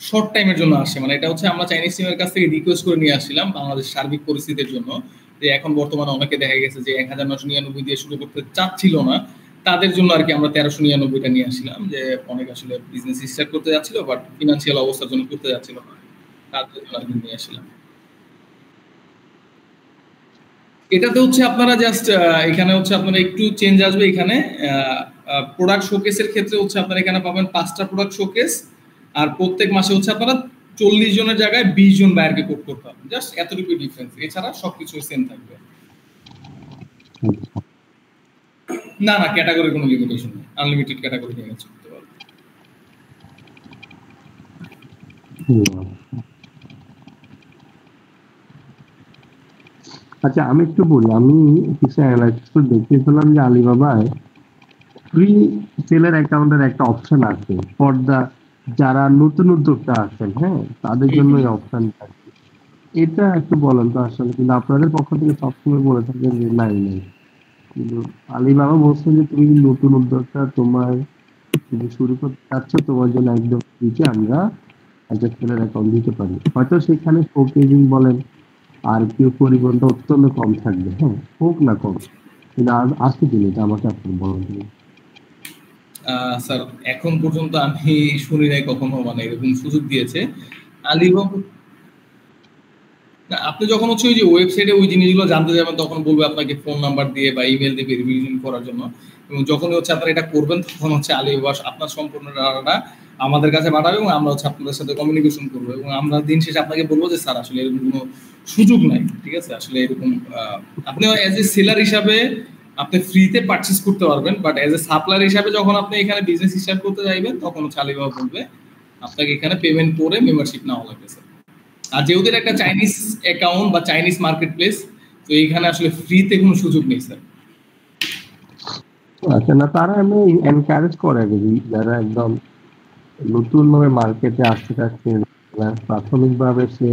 শর্ট টাইমের জন্য আসে, মানে এটা হচ্ছে আমরা চাইনিজ টিমের কাছ থেকে রিকোয়েস্ট করে নিয়ে আসছিলাম বাংলাদেশ সার্বিক পরিস্থিতির জন্য, যে এখন বর্তমানে অনেকে দেখা গেছে যে 1999 দিয়ে শুরু করতে চাচ্ছিল না, তাদের জন্য আর কি আমরা 1399টা নিয়ে আসছিলাম, যে অনেক আসলে বিজনেস স্টার্ট করতে যাচ্ছিল বাট ফিনান্সিয়াল অবস্থার জন্য করতে যাচ্ছিল না, তাদের জন্য আর কি নিয়ে আসছিলাম। এটাতে হচ্ছে আপনারা জাস্ট এখানে হচ্ছে আপনারা একটু চেঞ্জ আসবে, এখানে প্রোডাক্ট শোকেসের ক্ষেত্রে হচ্ছে আপনারা এখানে পাবেন 5টা প্রোডাক্ট শোকেস, আর প্রত্যেক মাসে হচ্ছে আপনারা 40 জনের জায়গায় 20 জন বায়ারকে কোড করতে হবে, জাস্ট এতটুকু ডিফারেন্স, এছাড়া সবকিছু সেম থাকবে। না না, ক্যাটাগরি কোনো লিমিটেশন নেই, আনলিমিটেড ক্যাটাগরি নিয়ে কাজ করতে পারবে। আচ্ছা, আমি একটু বলি, আমি কিছু অ্যানালাইসিস করে দেখিয়েছিলাম যে আলিবাবায় ফ্রি সেলের অ্যাকাউন্টের একটা অপশন আছে ফর দা যারা নতুন উদ্যোক্তা আছেন, হ্যাঁ, তাদের জন্য এই অপশনটা আছে। এটা একটু বলেন তো আসলে, কিন্তু আপনাদের পক্ষ থেকে সবসময় বলে থাকেন যে নাই নাই, কিন্তু আলিবাবা বলছে যে তুমি নতুন উদ্যোক্তা, তোমার তুমি শুরু করতে চাচ্ছ, তোমার জন্য একদম ফ্রিতে আমরা একটা সেলের অ্যাকাউন্ট দিতে পারি। হয়তো সেখানে শোকেজিং বলেন আর কেউ পরিবহনটা অত্যন্ত কম থাকবে, হ্যাঁ, হোক না কম, কিন্তু আসতে দিন, এটা আমাকে আপনি বলেন। স্যার এখন পর্যন্ত আমি শুনি নাই কখনো মানে এরকম সুযোগ দিয়েছে আলিবাবা। না, আপনি যখন হচ্ছে ওই যে ওয়েবসাইটে ওই জিনিসগুলো জানতে যাবেন তখন বলবে আপনাকে ফোন নাম্বার দিয়ে বা ইমেল দিয়ে ভেরিফিকেশন করার জন্য, এবং যখনই হচ্ছে আপনারা এটা করবেন তখন হচ্ছে আলিবাবা আপনার সম্পূর্ণ ডাটাটা আমাদের কাছে পাঠাবে এবং আমরা হচ্ছে আপনাদের সাথে কমিউনিকেশন করবো, এবং আমরা দিন শেষে আপনাকে বলবো যে স্যার আসলে এরকম কোনো সুযোগ নাই, ঠিক আছে। আসলে এরকম আপনি অ্যাজ এ সেলার হিসাবে আপনি ফ্রিতে পারচেস করতে পারবেন, বাট অ্যাজ এ সাপ্লায়ার হিসাবে যখন আপনি এখানে বিজনেস স্টার্ট করতে যাইবেন তখন হচ্ছে আলিবাবা বলবে আপনাকে এখানে পেমেন্ট করে মেম্বারশিপ নেওয়া লাগবে স্যার। আর যেহেতু একটা চাইনিজ অ্যাকাউন্ট বা চাইনিজ মার্কেট প্লেস, তো এইখানে আসলে ফ্রিতে কোনো সুযোগ নেই স্যার। আচ্ছা, না তারা এমনি এনকারেজ করে যদি যারা একদম নতুন ভাবে মার্কেটে আসতে চাচ্ছে, প্রাথমিকভাবে সে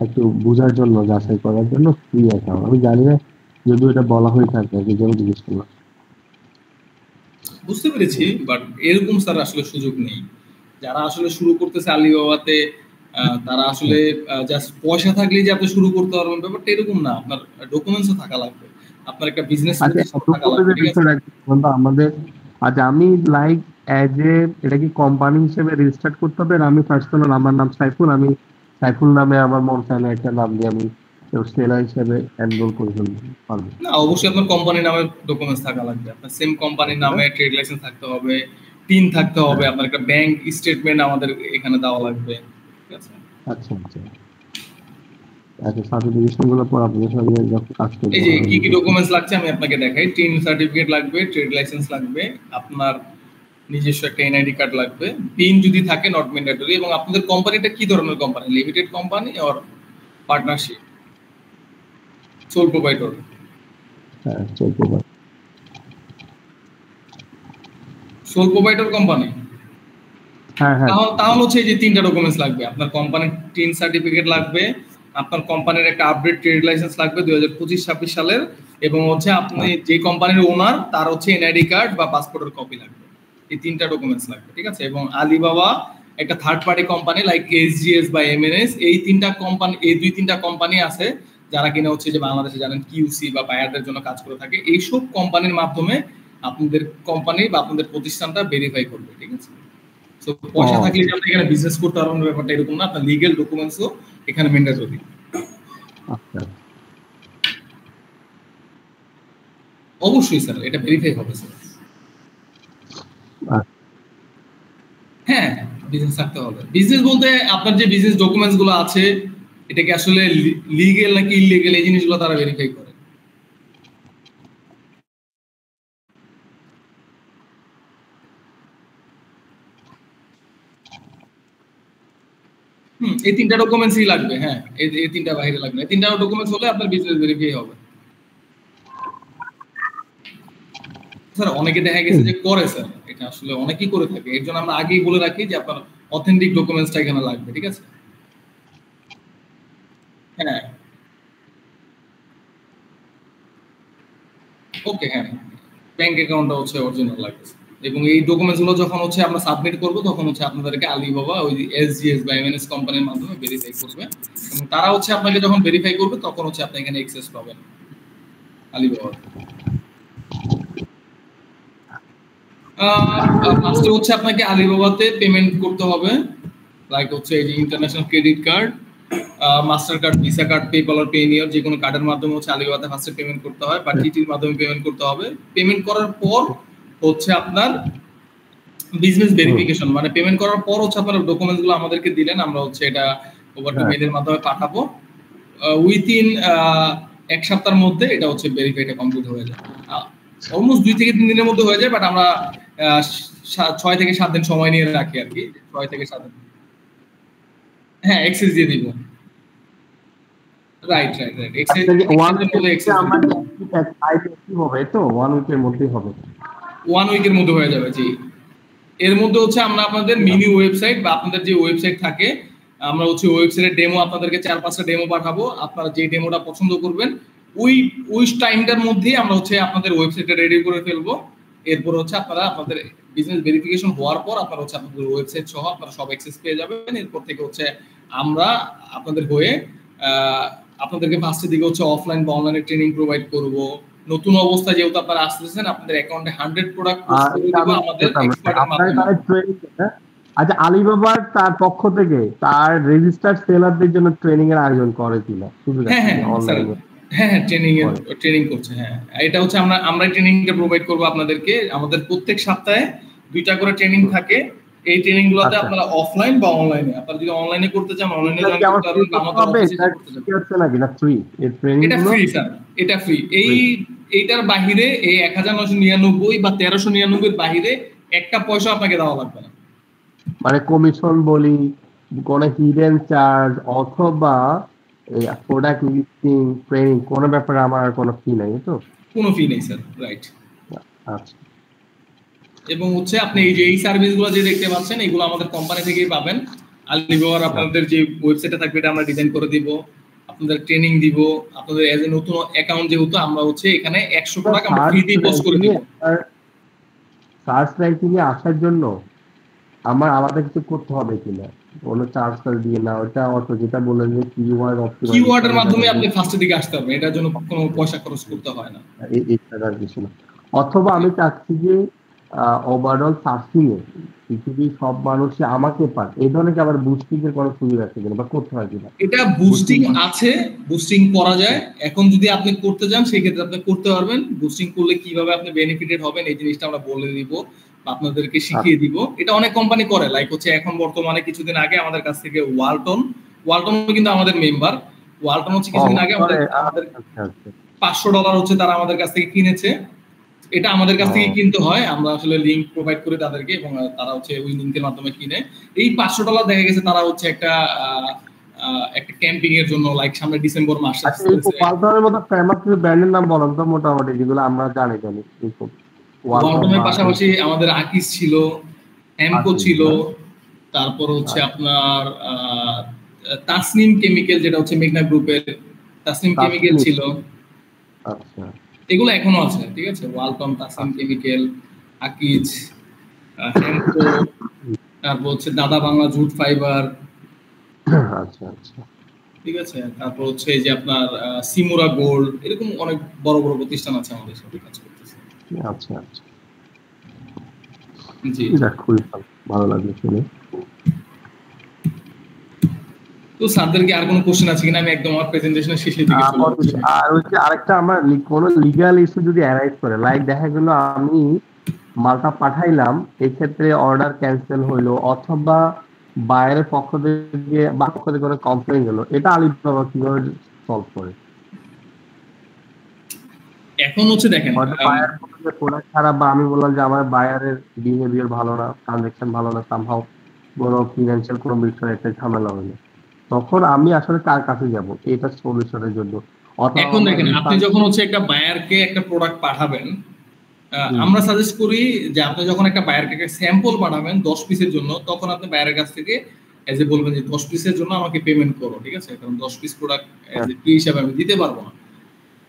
একটু বোঝার জন্য, যাচাই করার জন্য ফ্রি অ্যাকাউন্ট, আমি জানি না যদিও এটা বলা হয়ে থাকে, এই জন্য জিজ্ঞেস করলাম। বুঝতে পেরেছি, বাট এরকম স্যার আসলে সুযোগ নেই। যারা আসলে শুরু করতেছে আলিবাবাতে তারা আসলে জাস্ট পয়সা থাকলেই যে আপনি শুরু করতে পারবেন ব্যাপারটা এরকম না, আপনার ডকুমেন্টসও থাকা লাগবে, আপনার একটা বিজনেস আচ্ছা, রেজিস্ট্রেশন থাকা লাগবে, ডকুমেন্টের ঠিক আছে। বিষয়টা বন্ধু আমাদের, আচ্ছা আমি লাইক অ্যাজ এ এটা কি কোম্পানি হিসেবে রেজিস্টার করতে হবে? আর আমি পার্সোনাল, আমার নাম সাইফুল, আমি সাইফুল নামে আমার মন চায় না একটা নাম দিয়ে আমি সেলার হিসেবে এনরোল করে ফেলতে পারবো? না, অবশ্যই আপনার কোম্পানির নামে ডকুমেন্টস থাকা লাগবে, আপনার সেম কোম্পানির নামে ট্রেড লাইসেন্স থাকতে হবে, টিন থাকতে হবে, হ্যাঁ। আপনার একটা ব্যাংক স্টেটমেন্ট আমাদের এখানে দেওয়া লাগবে, ঠিক আছে। আচ্ছা, আচ্ছা। আচ্ছা, সার্টিফিকেশন গুলো পর আপনাদের সঙ্গে যখন কাজ করবো এই যে কি কি ডকুমেন্টস লাগছে আমি আপনাকে দেখাই। টিন সার্টিফিকেট লাগবে, ট্রেড লাইসেন্স লাগবে, আপনার নিজস্ব একটা এনআইডি কার্ড লাগবে, পিন যদি থাকে নট ম্যান্ডেটরি, এবং আপনাদের কোম্পানিটা কি ধরনের company, limited company or partnership, sole provider? হ্যাঁ, চলতে পারে। Sole provider company. হ্যাঁ হ্যাঁ তাহলে হচ্ছে এই যে 3টা ডকুমেন্টস লাগবে। আপনার কোম্পানির টিন সার্টিফিকেট লাগবে, আপনার কোম্পানির একটা আপডেট ট্রেড লাইসেন্স লাগবে 2025-26 সালের, এবং হচ্ছে আপনি যে কোম্পানির ওনার তার হচ্ছে এনআইডি কার্ড বা পাসপোর্টের কপি লাগবে। এই 3টা ডকুমেন্টস লাগবে, ঠিক আছে। এবং আলিবাবা একটা third party company like SGS বা এমএনএস, এই 3টা কোম্পানি, এই 2-3টা কোম্পানি আছে যারা কিনা হচ্ছে যে বাংলাদেশে জানেন কিউসি বা বায়ারদের জন্য কাজ করে থাকে। এইসব কোম্পানির মাধ্যমে আপনাদের কোম্পানি বা আপনাদের প্রতিষ্ঠানটা ভেরিফাই করবে, ঠিক আছে। তো পয়সা থাকলে যে আপনি এখানে বিজনেস করতে পারবেন ব্যাপারটা এরকম না, আপনার লিগ্যাল ডকুমেন্টসও এখানে ম্যান্ডেটরি। আচ্ছা অবশ্যই স্যার, এটা ভেরিফাই হবে স্যার। হ্যাঁ, বিজনেস থাকতে হবে। বিজনেস বলতে আপনার যে বিজনেস ডকুমেন্টস গুলো আছে এটা কি আসলে লিগ্যাল নাকি ইলিগ্যাল, এই জিনিসগুলো তারা ভেরিফাই করে। এই 3টা ডকুমেন্টসই লাগবে। হ্যাঁ, এই 3টা বাইরে লাগবে। এই 3টা ডকুমেন্টস হলে আপনার বিজনেস ভেরিফাই হবে। স্যার অনেকে দেখা গেছে যে করে স্যার, এটা আসলে অনেকেই করে থাকে। এর জন্য আমরা আগেই বলে রাখি যে আপনার অথেন্টিক ডকুমেন্টসটা এখানে লাগবে, ঠিক আছে। হ্যাঁ, ওকে, হ্যাঁ, ব্যাংক অ্যাকাউন্টটা হচ্ছে অরিজিনাল লাগবে। এবং এই ডকুমেন্টস গুলো যখন হচ্ছে আমরা সাবমিট করব তখন হচ্ছে আপনাদেরকে আলিবাবা ওই এসজিএস বা এমএনএস কোম্পানির মাধ্যমে ভেরিফাই করবে, এবং তারা হচ্ছে আপনাকে যখন ভেরিফাই করবে তখন হচ্ছে আপনি এখানে অ্যাক্সেস পাবেন আলিবাবা। ফার্স্টে হচ্ছে আপনাকে আলিবাবাতে পেমেন্ট করতে হবে, লাইক হচ্ছে এই যে international credit card, Mastercard, Visa card, PayPal আর পেনিয়র যে কোনো কার্ডের মাধ্যমে হচ্ছে আলিবাবাতে ফার্স্টে পেমেন্ট করতে হয় বা টিটির মাধ্যমে পেমেন্ট করতে হবে। পেমেন্ট করার পর হচ্ছে আপনার বিজনেস ভেরিফিকেশন, মানে পেমেন্ট করার পর হচ্ছে আপনার ডকুমেন্টস গুলো আমাদেরকে দিলেন, আমরা হচ্ছে এটা ওভার টু মেইলের মাধ্যমে পাঠাবো। উইথিন 1 সপ্তাহের মধ্যে এটা হচ্ছে ভেরিফাইটা কমপ্লিট হয়ে যায়। অলমোস্ট 2 থেকে 3 দিনের মধ্যে হয়ে যায়, বাট আমরা 6 থেকে 7 দিন সময় নিয়ে রাখি আর কি। 6 থেকে 7 দিন। হ্যাঁ, এক্সেস দিয়ে দিব। Right right right. এক্সেস হবে তো 1 উইকের মধ্যে হবে। 1 উইকের মধ্যে হয়ে যাবে, জি। এর মধ্যে হচ্ছে আমরা আপনাদের মিনি ওয়েবসাইট বা আপনাদের যে ওয়েবসাইট থাকে, আমরা হচ্ছে ওয়েবসাইটের ডেমো আপনাদেরকে 4-5টা ডেমো পাঠাবো। আপনারা যে ডেমোটা পছন্দ করবেন ওই টাইমটার মধ্যে আমরা হচ্ছে আপনাদের ওয়েবসাইটটা রেডি করে ফেলবো। এরপর হচ্ছে আপনারা আপনাদের বিজনেস ভেরিফিকেশন হওয়ার পর আপনারা হচ্ছে আপনাদের ওয়েবসাইট সহ আপনারা সব অ্যাক্সেস পেয়ে যাবেন। এরপর থেকে হচ্ছে আমরা আপনাদের হয়ে আপনাদেরকে ফার্স্টের দিকে হচ্ছে অফলাইন বা অনলাইনে ট্রেনিং প্রোভাইড করব। নতুন অবস্থায় যেহেতু আপনারা আসতেছেন, আপনাদের অ্যাকাউন্টে 100 প্রোডাক্ট পোস্ট করে দিব আমাদের এক্সপার্টের মাধ্যমে। আচ্ছা, আলিবাবার তার পক্ষ থেকে তার রেজিস্টার্ড সেলারদের জন্য ট্রেনিং এর আয়োজন করে কিনা? হ্যাঁ অনলাইনে। হ্যাঁ, ট্রেনিং করছে। হ্যাঁ, এটা হচ্ছে আমরা ট্রেনিংটা প্রোভাইড করব আপনাদেরকে। আমাদের প্রত্যেক সপ্তাহে 2টা করে ট্রেনিং থাকে। এই ট্রেনিং গুলোতে আপনারা অফলাইন বা অনলাইনে, আপনারা যদি অনলাইনে করতে চান অনলাইনে জয়েন করতে পারবেন, বা আমাদের অফিসে করতে চান। এটা নাকি না ফ্রি? এই ট্রেনিং এটা ফ্রি স্যার, এটা ফ্রি। এইটার বাহিরে এই 1999 বা 1399 এর বাহিরে একটা পয়সা আপনাকে দেওয়া লাগবে না। মানে কমিশন বলি, কোন হিডেন চার্জ অথবা প্রোডাক্ট লিস্টিং, ট্রেনিং, কোন ব্যাপারে আমার কোনো ফি নাই তো? কোনো ফি নেই স্যার, রাইট। আচ্ছা। এবং হচ্ছে আপনি এই যে এই সার্ভিসগুলো যে দেখতে পাচ্ছেন এগুলো আমাদের কোম্পানি থেকেই পাবেন। আলিবাবার আপনাদের যে ওয়েবসাইটে থাকবে এটা আমরা ডিজাইন করে দিব, আপনাদের ট্রেনিং দিব, আপনাদের এজ এ নতুন অ্যাকাউন্ট যেহেতু আমরা হচ্ছে এখানে 100 টাকা আমরা ফ্রিতে পোস্ট করে দিব। সার্চ র্যাঙ্কিং এ আসার জন্য আমার আলাদা কিছু করতে হবে কিনা? কোনো চার্জ দিয়ে না, ওটা অটো যেটা বললেন যে কিওয়ার্ডের মাধ্যমে আপনি ফার্স্টের দিকে আসতে হবে, এটার জন্য কোনো পয়সা খরচ করতে হয় না। এই টাকার কিছু না। অথবা আমি চাচ্ছি যে ওভারঅল সার্চিং এ পৃথিবীর সব মানুষই আমাকে পায়, এই ধরনের আবার বুস্টিং এর কোনো সুবিধা আছে কিনা বা করতে হয় কিনা? এটা বুস্টিং আছে, বুস্টিং করা যায়। এখন যদি আপনি করতে চান সেই ক্ষেত্রে আপনি করতে পারবেন। বুস্টিং করলে কিভাবে আপনি বেনিফিটেড হবেন এই জিনিসটা আমরা বলে দিব, আপনাদেরকে শিখিয়ে দিব। এটা অনেক কোম্পানি করে, লাইক হচ্ছে এখন বর্তমানে কিছুদিন আগে আমাদের কাছ থেকে ওয়ালটন কিন্তু আমাদের মেম্বার। ওয়ালটন হচ্ছে কিছুদিন আগে আমাদের $500 হচ্ছে তারা আমাদের কাছ থেকে কিনেছে। এটা আমাদের কাছ থেকে কিনতে হয়, আমরা আসলে লিংক প্রোভাইড করি তাদেরকে এবং তারা হচ্ছে ওই লিংকের মাধ্যমে কিনে। এই $500 দেখা গেছে তারা হচ্ছে একটা ক্যাম্পিং এর জন্য, লাইক সামনে ডিসেম্বর মাস আসছে। ওয়ালটনের মতো ফেমাস ব্র্যান্ডের নাম বলেন তো মোটামুটি, যেগুলো আমরা জানি। ওয়ালটনের পাশাপাশি আমাদের আকিস ছিল, এমকো ছিল, তারপর হচ্ছে আপনার তাসনিম কেমিক্যাল, যেটা হচ্ছে মেঘনা গ্রুপের তাসনিম কেমিক্যাল ছিল। আচ্ছা, এগুলো এখনো আছে, ঠিক আছে। ওয়ালটন, তাসনিম কেমিক্যাল, আকিজ, হেমকো, তারপর হচ্ছে দাদা বাংলা জুট ফাইবার। আচ্ছা আচ্ছা, ঠিক আছে। তারপর হচ্ছে এই যে আপনার সিমুরা গোল্ড, এরকম অনেক বড় বড় প্রতিষ্ঠান আছে আমাদের সাথে কাজ করতেছে। আচ্ছা আচ্ছা, জি, খুবই ভালো লাগলো শুনে। তো স্যারদেরকে আর কোনো কোশ্চেন আছে কিনা? আমি একদম আমার প্রেজেন্টেশনের শেষের দিকে চলে যাচ্ছি। আর হচ্ছে আরেকটা, আমার কোনো লিগ্যাল ইস্যু যদি অ্যারাইজ করে, লাইক দেখা গেল আমি মালটা পাঠাইলাম, এই ক্ষেত্রে অর্ডার ক্যান্সেল হইলো অথবা বাইরের পক্ষ থেকে বা পক্ষ থেকে কোনো কমপ্লেইন গেল, এটা আলিবাবা কিভাবে সলভ করে? এখন হচ্ছে দেখেন, বায়ার প্রোডাক্ট খারাপ, বা আমি বললাম যে আমার বায়ারের বিহেভিয়ার ভালো না, ট্রানজাকশন ভালো না, সামহাউ কোনো ফিনান্সিয়াল কোনো বিষয়ে একটা ঝামেলা হলো, তখন আমি আসলে কার কাছে যাব এটা সলিউশনের জন্য? এখন দেখেন, আপনি যখন হচ্ছে একটা বায়ারকে একটা প্রোডাক্ট পাঠাবেন, আমরা সাজেস্ট করি যে আপনি যখন একটা বায়ারকে একটা স্যাম্পল পাঠাবেন 10 পিসের জন্য, তখন আপনি বায়ারের কাছ থেকে এজ এ বলবেন যে 10 পিসের জন্য আমাকে পেমেন্ট করো, ঠিক আছে। কারণ 10 piece product as a free হিসাবে আমি দিতে পারবো না।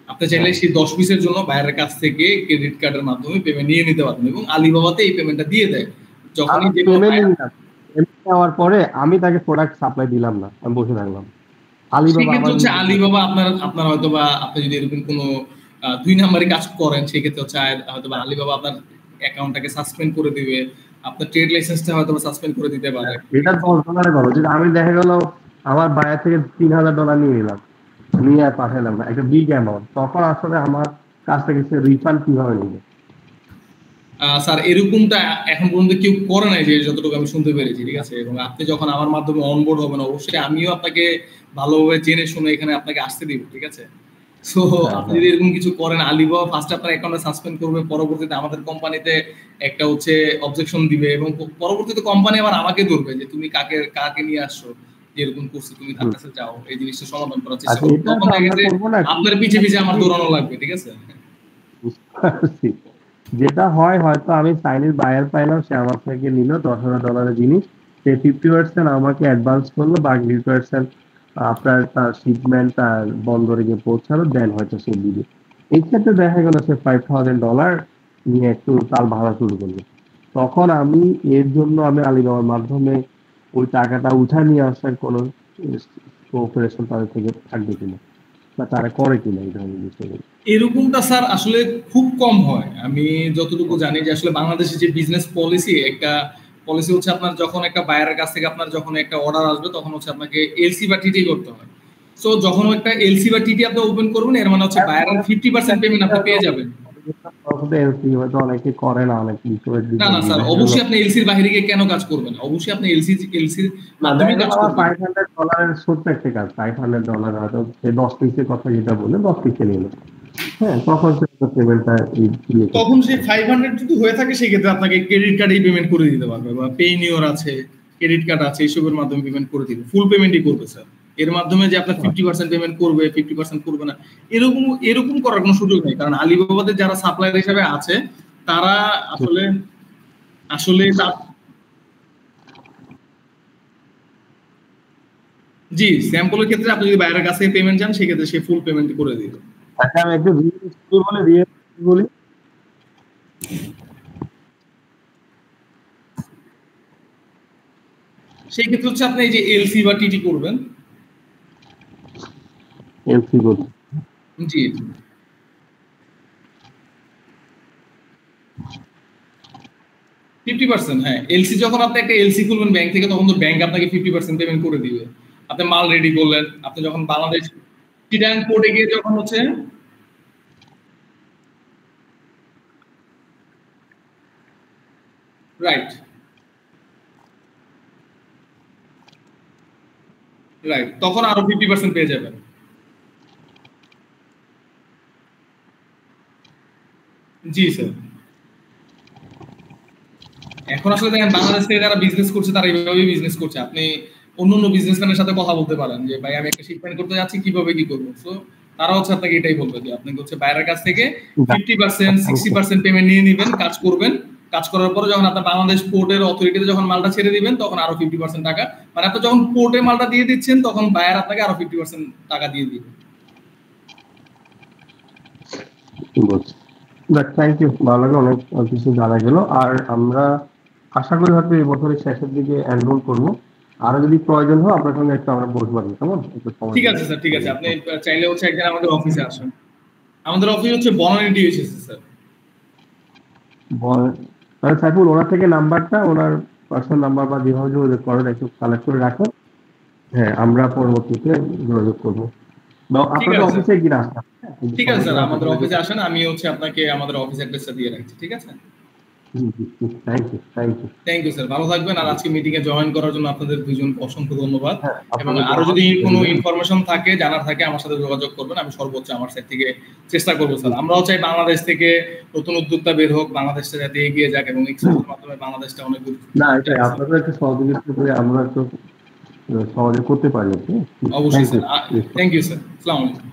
আপনি চাইলে সেই 10 পিসের জন্য বায়ারের কাছ থেকে ক্রেডিট কার্ডের মাধ্যমে পেমেন্ট নিয়ে নিতে পারবেন, এবং আলিবাবাতে এই পেমেন্টটা দিয়ে দেয়। যখনই যে নেওয়ার পরে আমি তাকে প্রোডাক্ট সাপ্লাই দিলাম না, আমি বসে থাকলাম, আলিবাবা আপনার হয়তো বা আপনি যদি এরকম কোনো 2 নাম্বারি কাজ করেন, সেক্ষেত্রে হচ্ছে হয়তো বা আলিবাবা আপনার অ্যাকাউন্টটাকে সাসপেন্ড করে দিবে, আপনার ট্রেড লাইসেন্সটা হয়তো বা সাসপেন্ড করে দিতে পারে। এটা $10 বলো, যদি আমি দেখা গেল আমার বায়ার থেকে $3000 নিয়ে নিলাম, নিয়ে আর পাঠালাম না, একটা বিগ অ্যামাউন্ট, তখন আসলে আমার কাছ থেকে সে রিফান্ড কিভাবে নেবে? স্যার এরকমটা এখন পর্যন্ত কেউ করে নাই, যে যতটুকু আমি শুনতে পেরেছি, ঠিক আছে। এবং আপনি যখন আমার মাধ্যমে অনবোর্ড হবেন, অবশ্যই আমিও আপনাকে ভালোভাবে জেনে শুনে এখানে আপনাকে আসতে দিব, ঠিক আছে। সো আপনি যদি এরকম কিছু করেন, আলিবাবা ফার্স্ট আপনার অ্যাকাউন্টে সাসপেন্ড করবে, পরবর্তীতে আমাদের কোম্পানিতে একটা হচ্ছে অবজেকশন দিবে, এবং পরবর্তীতে কোম্পানি আবার আমাকে ধরবে যে তুমি কাকে নিয়ে আসছো, যে এরকম করছো, তুমি তার কাছে যাও, এই জিনিসটা সমাধান করার চেষ্টা করো। তখন আপনার পিছে পিছে আমার দৌড়ানো লাগবে, ঠিক আছে। যেটা হয়, হয়তো আমি চাইনিজ বায়ার পাইলাম, সে আমার থেকে নিল $10,000 জিনিস, সে 50% আমাকে অ্যাডভান্স করলো, বাকি 50% আপনার তার শিপমেন্ট তার বন্দরে গিয়ে পৌঁছালো, দেন হয়তো সে দিবে। এই ক্ষেত্রে দেখা গেল সে $5,000 নিয়ে একটু তাল ভাড়া শুরু করলো, তখন আমি এর জন্য আমি আলিবাবার মাধ্যমে ওই টাকাটা উঠায় নিয়ে আসার কোনো কোঅপারেশন তাদের থেকে থাকবে কিনা, বা তারা করে কিনা এই ধরনের বিষয়গুলো? এরকমটা স্যার আসলে খুব কম হয়। আমি যতটুকু জানি যে আসলে বাংলাদেশের যে বিজনেস পলিসি, একটা পলিসি হচ্ছে আপনার যখন একটা বায়ারের কাছ থেকে আপনার যখন একটা অর্ডার আসবে, তখন হচ্ছে আপনাকে এলসি বা টিটি করতে হয়। সো যখন একটা এলসি বা টিটি আপনি ওপেন করবেন, এর মানে হচ্ছে বায়ারের 50% পেমেন্ট আপনি পেয়ে যাবেন। অনেকে করে না, অনেক না না স্যার, অবশ্যই আপনি এলসির বাইরে গিয়ে কেন কাজ করবেন? অবশ্যই আপনি এলসির মাধ্যমে কাজ করবেন। $500 ছোট্ট একটা কাজ, $500 হয়তো 10 পিসের কথা যেটা বললেন, 10 পিসে নিল, হ্যাঁ, তখন তখন সেই 500 যদি হয়ে থাকে, সেক্ষেত্রে আপনাকে ক্রেডিট কার্ডেই পেমেন্ট করে দিতে পারবে, বা পেইনিওর আছে, ক্রেডিট কার্ড আছে, এসবের মাধ্যমে পেমেন্ট করে দিবে, ফুল পেমেন্টই করবে স্যার। এর মাধ্যমে যে আপনার 50% পেমেন্ট করবে, 50% করবে না, এরকম করার কোনো সুযোগ নেই। কারণ আলিবাবাদের যারা সাপ্লায়ার হিসেবে আছে, তারা আসলে জি, স্যাম্পলের ক্ষেত্রে আপনি যদি বাইরের কাছে পেমেন্ট চান, সেক্ষেত্রে সে ফুল পেমেন্ট করে দিবে। আচ্ছা, আমি একটু বলি, সেই ক্ষেত্রে হচ্ছে আপনি এই যে এলসি বা টিটি করবেন। এলসি বলতে জি, 50%, হ্যাঁ। এলসি যখন আপনি একটা এলসি খুলবেন ব্যাংক থেকে, তখন তো ব্যাংক আপনাকে 50% পেমেন্ট করে দিবে। আপনি মাল রেডি করলেন, আপনি যখন বাংলাদেশ চিটাগাং পোর্টে গিয়ে যখন হচ্ছে রাইট তখন আরো 50% পেয়ে যাবেন। জি স্যার। এখন আসলে দেখেন, বাংলাদেশ থেকে যারা বিজনেস করছে, তারা এইভাবেই বিজনেস করছে। আপনি অন্য বিজনেসম্যানের সাথে কথা বলতে পারেন যে ভাই, আমি একটা শিপমেন্ট করতে যাচ্ছি, কিভাবে কি করবো। সো তারা হচ্ছে আপনাকে এটাই বলবে যে আপনি হচ্ছে বাইরের কাছ থেকে 50% 60% পেমেন্ট নিয়ে নেবেন, কাজ করবেন, কাজ করার পরে যখন আপনার বাংলাদেশ পোর্টের অথরিটিতে যখন মালটা ছেড়ে দিবেন তখন আরো 50% টাকা, মানে আপনি যখন পোর্টে মালটা দিয়ে দিচ্ছেন তখন বায়ার আপনাকে আরো 50% টাকা দিয়ে দিবে। থ্যাংক ইউ, ভালো লাগে, অনেক কিছু জানা গেল। আর আমরা আশা করি হয়তো এই বছরের শেষের দিকে এনরোল করবো। আরো যদি প্রয়োজন হয় আপনার সঙ্গে একটু আমরা বসবো, কেমন? ঠিক আছে স্যার, ঠিক আছে, আপনি চাইলে হচ্ছে একদিন আমাদের অফিসে আসুন। আমাদের অফিস হচ্ছে বনানী ডিএসএস স্যার। তাহলে সাইফুল ওনার থেকে নাম্বারটা, ওনার পার্সোনাল নাম্বার বা যেভাবে যোগাযোগ করেন একটু কালেক্ট করে রাখেন। হ্যাঁ, আমরা পরবর্তীতে যোগাযোগ করবো। আপনাদের অফিসে গিয়ে আসেন। ঠিক আছে স্যার, আমাদের অফিসে আসেন, আমি হচ্ছে আপনাকে আমাদের অফিস অ্যাড্রেসটা দিয়ে রাখছি। ঠিক আছে, থ্যাংক ইউ স্যার, ভালো থাকবেন। আর আজকে মিটিং এ জয়েন করার জন্য আপনাদের দুইজনকে অসংখ্য ধন্যবাদ। এবং আরো যদি কোনো ইনফরমেশন থাকে, জানার থাকে, আমার সাথে যোগাযোগ করবেন, আমি সর্বোচ্চ আমার সাইড থেকে চেষ্টা করবো স্যার। আমরাও চাই বাংলাদেশ থেকে নতুন উদ্যোক্তা বের হোক, বাংলাদেশটা যাতে এগিয়ে যাক এবং এক্সপোর্টের মাধ্যমে বাংলাদেশটা অনেক না, এটা আপনাদের একটা সহযোগিতা করে আমরা একটু সহজে করতে পারি। অবশ্যই স্যার, থ্যাংক ইউ স্যার, আসসালামু আলাইকুম।